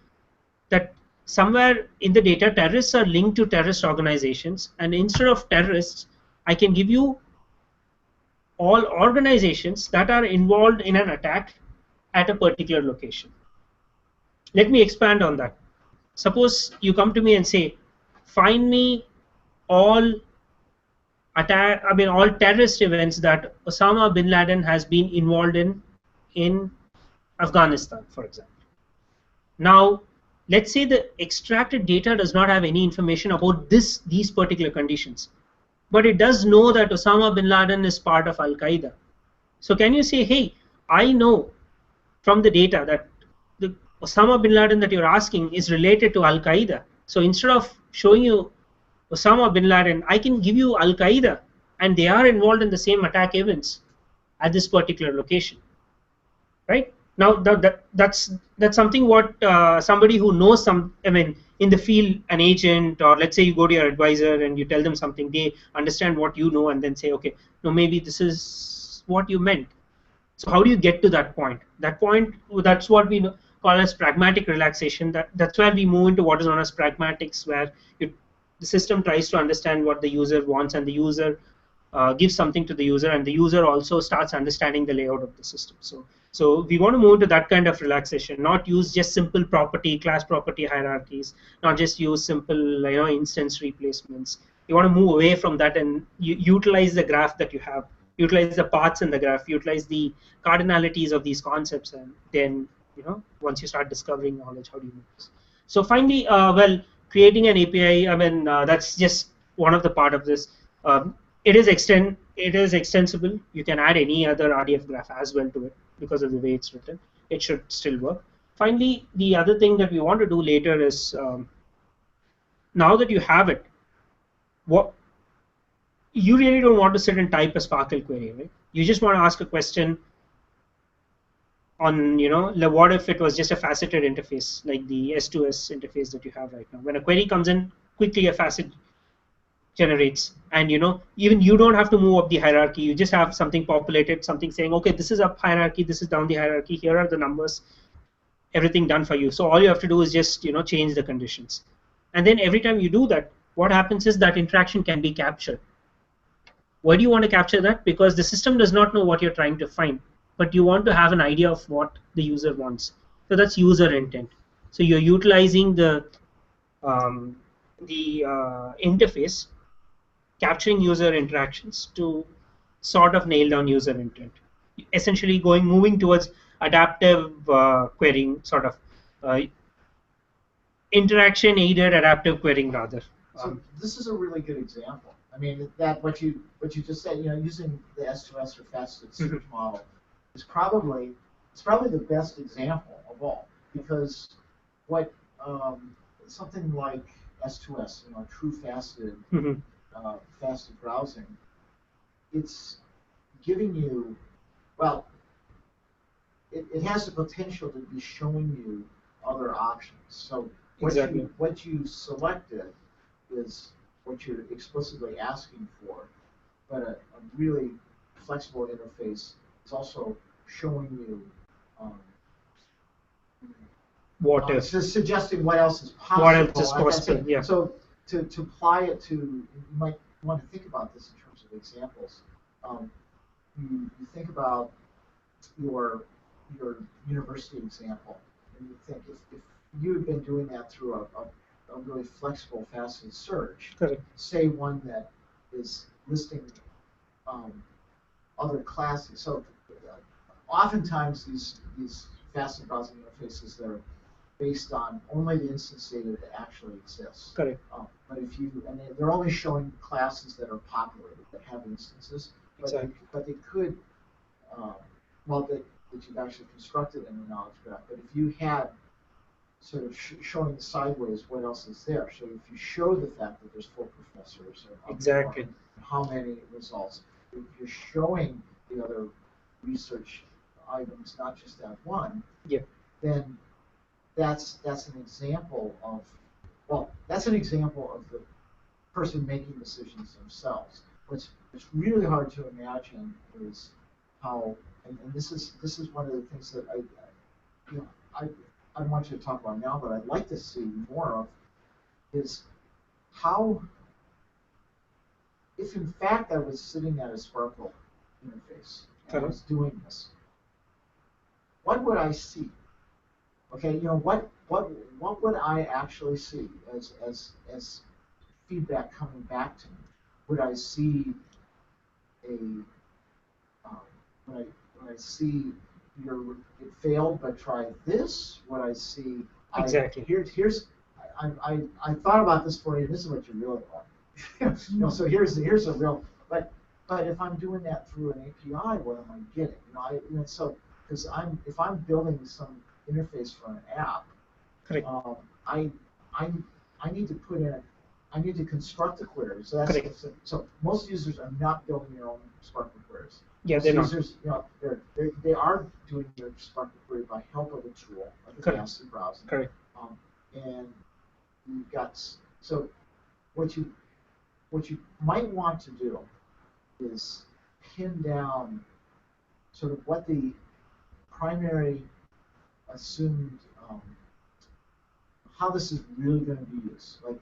A: that somewhere in the data terrorists are linked to terrorist organizations, and instead of terrorists, I can give you all organizations that are involved in an attack at a particular location. Let me expand on that. Suppose you come to me and say, find me all terrorist events that Osama bin Laden has been involved in Afghanistan, for example. Now, let's say the extracted data does not have any information about these particular conditions, but it does know that Osama bin Laden is part of Al-Qaeda. So can you say, hey, I know from the data that the Osama bin Laden that you're asking is related to Al Qaeda. So instead of showing you Osama bin Laden, I can give you Al Qaeda, and they are involved in the same attack events at this particular location, right? Now that's something what somebody who knows some, I mean, in the field, an agent, or let's say you go to your advisor and you tell them something, they understand what you know, and then say, okay, no, maybe this is what you meant. So how do you get to that point? That point, that's what we call as pragmatic relaxation. That's where we move into what is known as pragmatics, where the system tries to understand what the user wants, and the user gives something to the user, and the user also starts understanding the layout of the system. So we want to move to that kind of relaxation, not use just simple property, class property hierarchies, not just use simple instance replacements. You want to move away from that and utilize the graph that you have, utilize the paths in the graph, utilize the cardinalities of these concepts, and then once you start discovering knowledge, how do you move this? So finally, well, creating an API, I mean, that's just one of the part of this. It is extensible. You can add any other RDF graph as well to it because of the way it's written. It should still work. Finally, the other thing that we want to do later is, now that you have it, what you really don't want to sit and type a Sparkle query, right? You just want to ask a question on, what if it was just a faceted interface, like the S2S interface that you have right now. When a query comes in, quickly a facet generates, and even you don't have to move up the hierarchy. You just have something populated, something saying, okay, this is up hierarchy, this is down the hierarchy, here are the numbers, everything done for you. So all you have to do is just change the conditions, and then every time you do that, what happens is that interaction can be captured. Why do you want to capture that? Because the system does not know what you're trying to find, but you want to have an idea of what the user wants. So that's user intent. So you're utilizing the interface, capturing user interactions to sort of nail down user intent. Essentially moving towards adaptive querying, sort of interaction aided adaptive querying rather.
C: So this is a really good example. I mean, that what you just said, using the S2S or faceted search model is probably the best example of all, because what something like S2S, true faceted faceted browsing, it's giving you, well, it has the potential to be showing you other options. So what you selected is what you're explicitly asking for, but a really flexible interface is also showing you suggesting what else is possible.
A: What else is possible, yeah.
C: So to apply it to, you might want to think about this in terms of examples. You think about your university example, and you think if you had been doing that through a really flexible faceted search,
A: correct,
C: say one that is listing other classes. So oftentimes these faceted browsing interfaces, they're based on only the instance data that actually exists.
A: correct.
C: But they're only showing classes that are populated, that have instances. But they could, that you've actually constructed in the knowledge graph. But if you had sort of showing sideways what else is there, so if you show the fact that there's 4 professors,
A: exactly,
C: how many results, if you're showing the other research items, not just that one, then that's an example of, that's an example of the person making decisions themselves. What's really hard to imagine is how, and this is one of the things that I want you to talk about now, but I'd like to see more of, is how, if in fact I was sitting at a Sparkle interface and I was doing this, what would I see? Okay, what would I actually see as feedback coming back to me? Would I see would I see it failed, but try this? Would I see
A: exactly?
C: I thought about this for you. This is what you really want. So here's a real. But But if I'm doing that through an API, what am I getting? So because if I'm building some interface for an app,
A: Correct.
C: I need to put in I need to construct a query. So
A: Correct.
C: So most users are not building their own Spark queries.
A: Yeah,
C: most
A: they're
C: users, not. They are doing their Spark query by help of a tool like a fast browsing.
A: Correct.
C: And you've got so what you might want to do is pin down sort of what the primary assumed how this is really going to be used. Like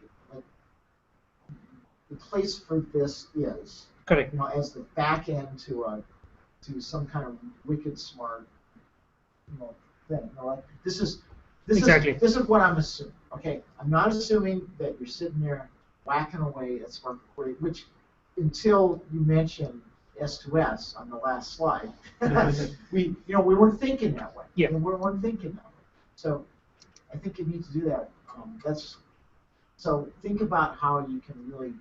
C: the place for this is
A: correct.
C: As the back end to some kind of wicked smart thing. Like this is what I'm assuming. Okay, I'm not assuming that you're sitting there whacking away at Spark Query, which until you mentioned S2S on the last slide, we weren't thinking that way.
A: Yeah.
C: We weren't thinking that way. So I think you need to do that. So think about how you can really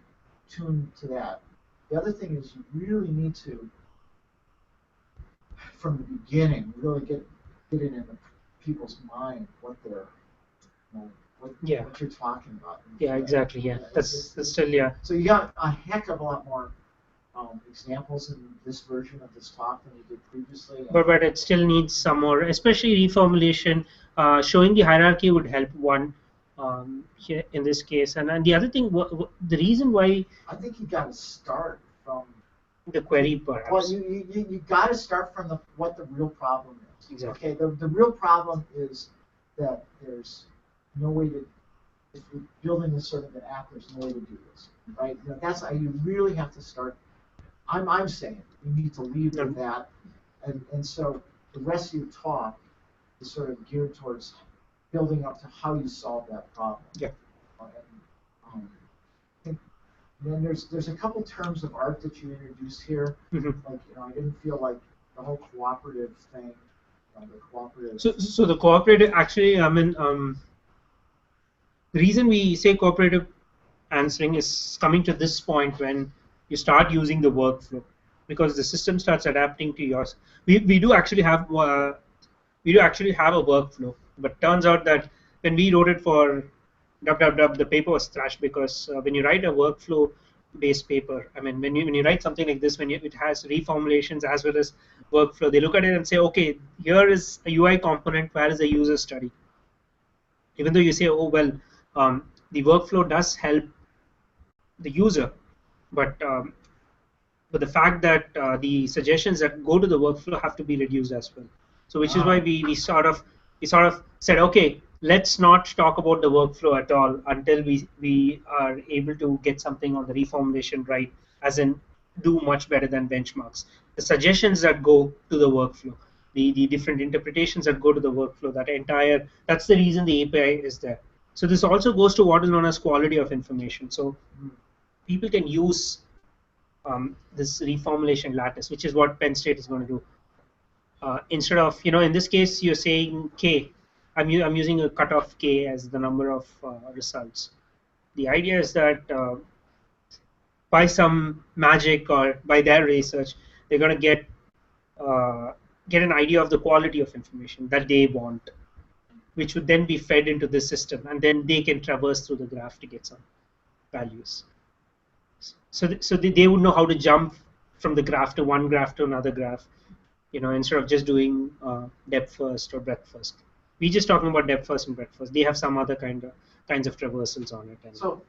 C: tune to that. The other thing is you really need to, from the beginning, really get it in the people's mind what they're what you're talking about.
A: Yeah, exactly. Yeah, that's still
C: So you got a heck of a lot more examples in this version of this talk than you did previously.
A: But it still needs some more, especially reformulation. Showing the hierarchy would help one here in this case. And the other thing, the reason why
C: I think you got to start from
A: the query, perhaps.
C: Well, you got to start from what the real problem is.
A: Exactly.
C: Okay, the real problem is that there's no way to, if you're building this sort of an app, there's no way to do this, right? That's how you really have to start. I'm saying you need to lead with that, and so the rest of your talk is sort of geared towards building up to how you solve that problem.
A: Yeah.
C: And then there's a couple terms of art that you introduced here.
A: Mm-hmm.
C: Like I didn't feel like the whole cooperative thing. The cooperative.
A: So the cooperative actually, I mean, the reason we say cooperative answering is coming to this point when you start using the workflow, because the system starts adapting to yours. We do actually have a workflow, but turns out that when we wrote it for the paper was thrashed, because when you write a workflow-based paper, I mean, when you write something like this, it has reformulations as well as workflow, they look at it and say, okay, here is a UI component, where is the user study? Even though you say, oh well, the workflow does help the user, but the fact that the suggestions that go to the workflow have to be reduced as well. So which is why we sort of said, okay, let's not talk about the workflow at all until we are able to get something on the reformulation right, as in do much better than benchmarks. The suggestions that go to the workflow, the different interpretations that go to the workflow, that's the reason the API is there. So this also goes to what is known as quality of information. So people can use this reformulation lattice, which is what Penn State is going to do. Instead of, in this case, you're saying K. I'm using a cutoff K as the number of results. The idea is that by some magic or by their research, they're going to get an idea of the quality of information that they want, which would then be fed into the system, and then they can traverse through the graph to get some values. So they would know how to jump from the graph to one graph to another graph, instead of just doing depth first or breadth first. We're just talking about depth first and breadth first. They have some other kinds of traversals on it.
C: So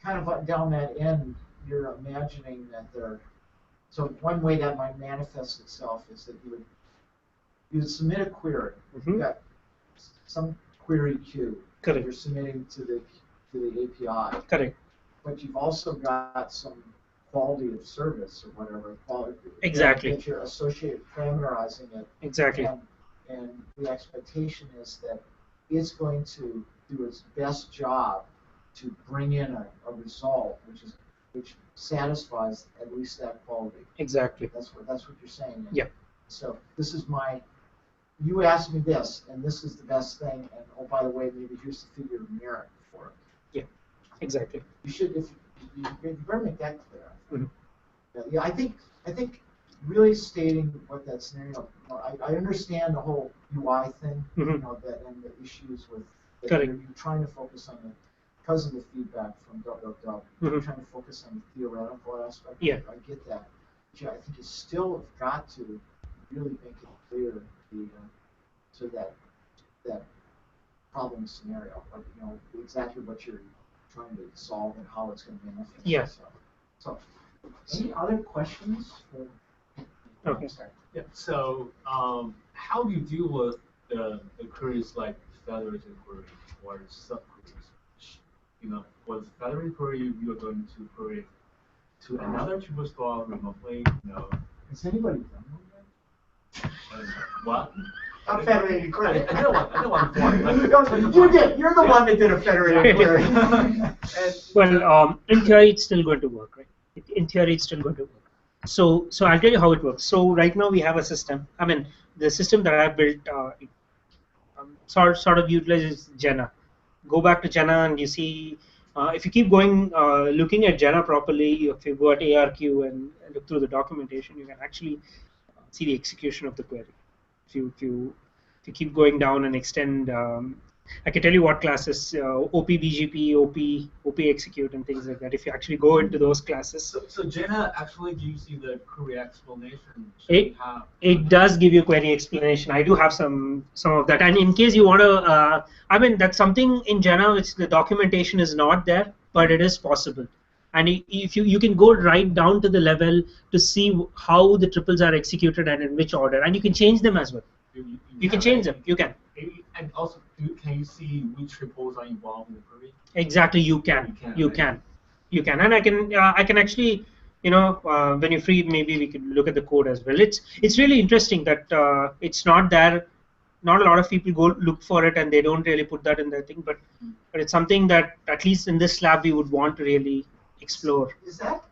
C: kind of down that end, you're imagining that so one way that might manifest itself is that you would submit a query.
A: Mm-hmm.
C: You've got some query queue that you're submitting to the API.
A: Correct.
C: But you've also got some quality of service or whatever quality
A: exactly
C: that you're associated parameterizing it.
A: Exactly.
C: And the expectation is that it's going to do its best job to bring in a result which satisfies at least that quality.
A: Exactly.
C: That's what you're saying.
A: Yeah.
C: So this is you asked me this, and this is the best thing, and oh, by the way, maybe here's the figure of merit for it.
A: Yeah. Exactly.
C: You better make that clear.
A: Mm-hmm.
E: Yeah, I think really stating what that scenario. I understand the whole UI thing, that and the issues with that you're trying to focus on because of the feedback from you're trying to focus on the theoretical aspect.
A: Yeah,
E: I get that. But I think you still have got to really make it clear to that problem scenario, like exactly what you're trying to solve and how it's going to manifest.
A: Yes.
E: So, any other questions?
A: Okay.
D: Yeah. So, how do you deal with the queries like federated query or subqueries? With federated query, you are going to query to another tuple store remotely.
E: Has anybody done that?
D: What?
E: A federated query.
D: I don't want
E: You did. You're the one that did a federated query.
A: Well, in theory, it's still going to work, right? In theory, it's still going to work. So I'll tell you how it works. So right now we have a system. I mean, the system that I built sort of utilizes Jena. Go back to Jena and you see, if you keep going, looking at Jena properly, if you go at ARQ and look through the documentation, you can actually see the execution of the query. If you keep going down and extend, I can tell you what classes, OP, BGP, OP execute, and things like that. If you actually go into those classes.
D: So Jena actually gives you the query explanation.
A: It does give you query explanation. I do have some of that. And in case you want to, I mean, that's something in Jena which the documentation is not there, but it is possible. And if you can go right down to the level to see how the triples are executed and in which order, and you can change them as well. You can change them. You can.
D: And also, can you see which triples are involved in the query?
A: Exactly, you can. And I can actually, when you're free, maybe we could look at the code as well. It's really interesting that it's not there. Not a lot of people go look for it, and they don't really put that in their thing. But it's something that at least in this lab we would want to really explore.
E: Is that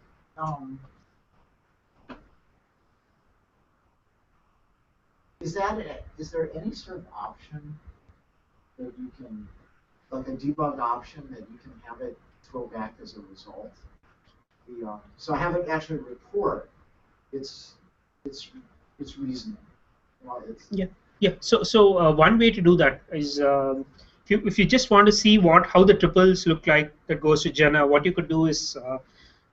E: is there any sort of option that you can, like a debug option that you can have it throw back as a result? So I have it actually report its reasoning.
A: Yeah. So one way to do that is if you just want to see how the triples look like that goes to Jena, what you could do is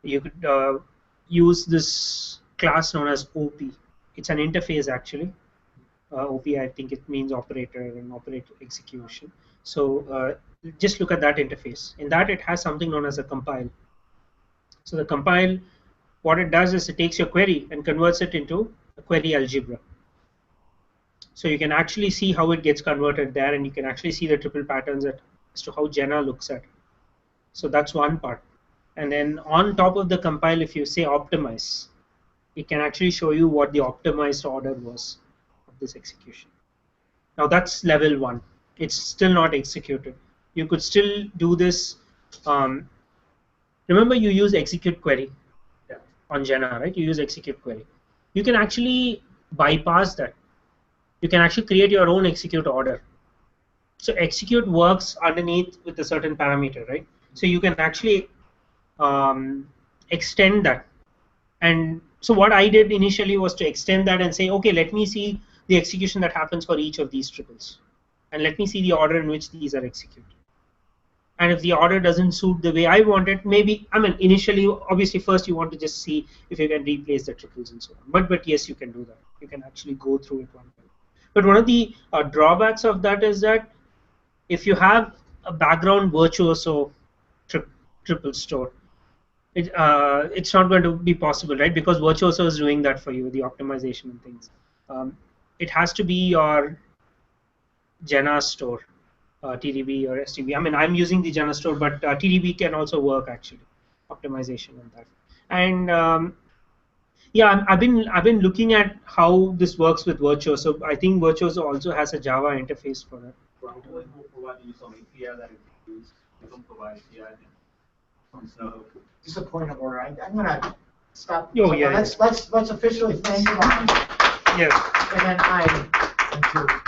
A: you could use this class known as OP. It's an interface actually. OP, I think it means operator and operator execution. So just look at that interface. In that, it has something known as a compile. So the compile, what it does is it takes your query and converts it into a query algebra. So you can actually see how it gets converted there, and you can actually see the triple patterns as to how Jena looks at. So that's one part. And then on top of the compile, if you say optimize, it can actually show you what the optimized order was of this execution. Now that's level 1. It's still not executed. You could still do this. Remember, you use execute query on Jena, right? You use execute query. You can actually bypass that. You can actually create your own execute order. So execute works underneath with a certain parameter, right? So you can actually extend that. And so what I did initially was to extend that and say, okay, let me see the execution that happens for each of these triples. And let me see the order in which these are executed. And if the order doesn't suit the way I want it, maybe, I mean, initially, obviously, first you want to just see if you can replace the triples and so on. But yes, you can do that. You can actually go through it one by one. But one of the drawbacks of that is that if you have a background virtuoso triple store, it's not going to be possible, right? Because virtuoso is doing that for you, the optimization and things. It has to be your Jena store. TDB or STB. I mean, I'm using the Jena store, but TDB can also work actually, optimization and that. And yeah, I've been looking at how this works with Virtuoso. I think Virtuoso also has a Java interface for it.
D: Will provide you some API that you use. You don't provide API. So
E: disappointing order. I'm gonna stop.
A: Oh yeah.
E: Let's officially thank you.
A: Yes.
E: And then thank you.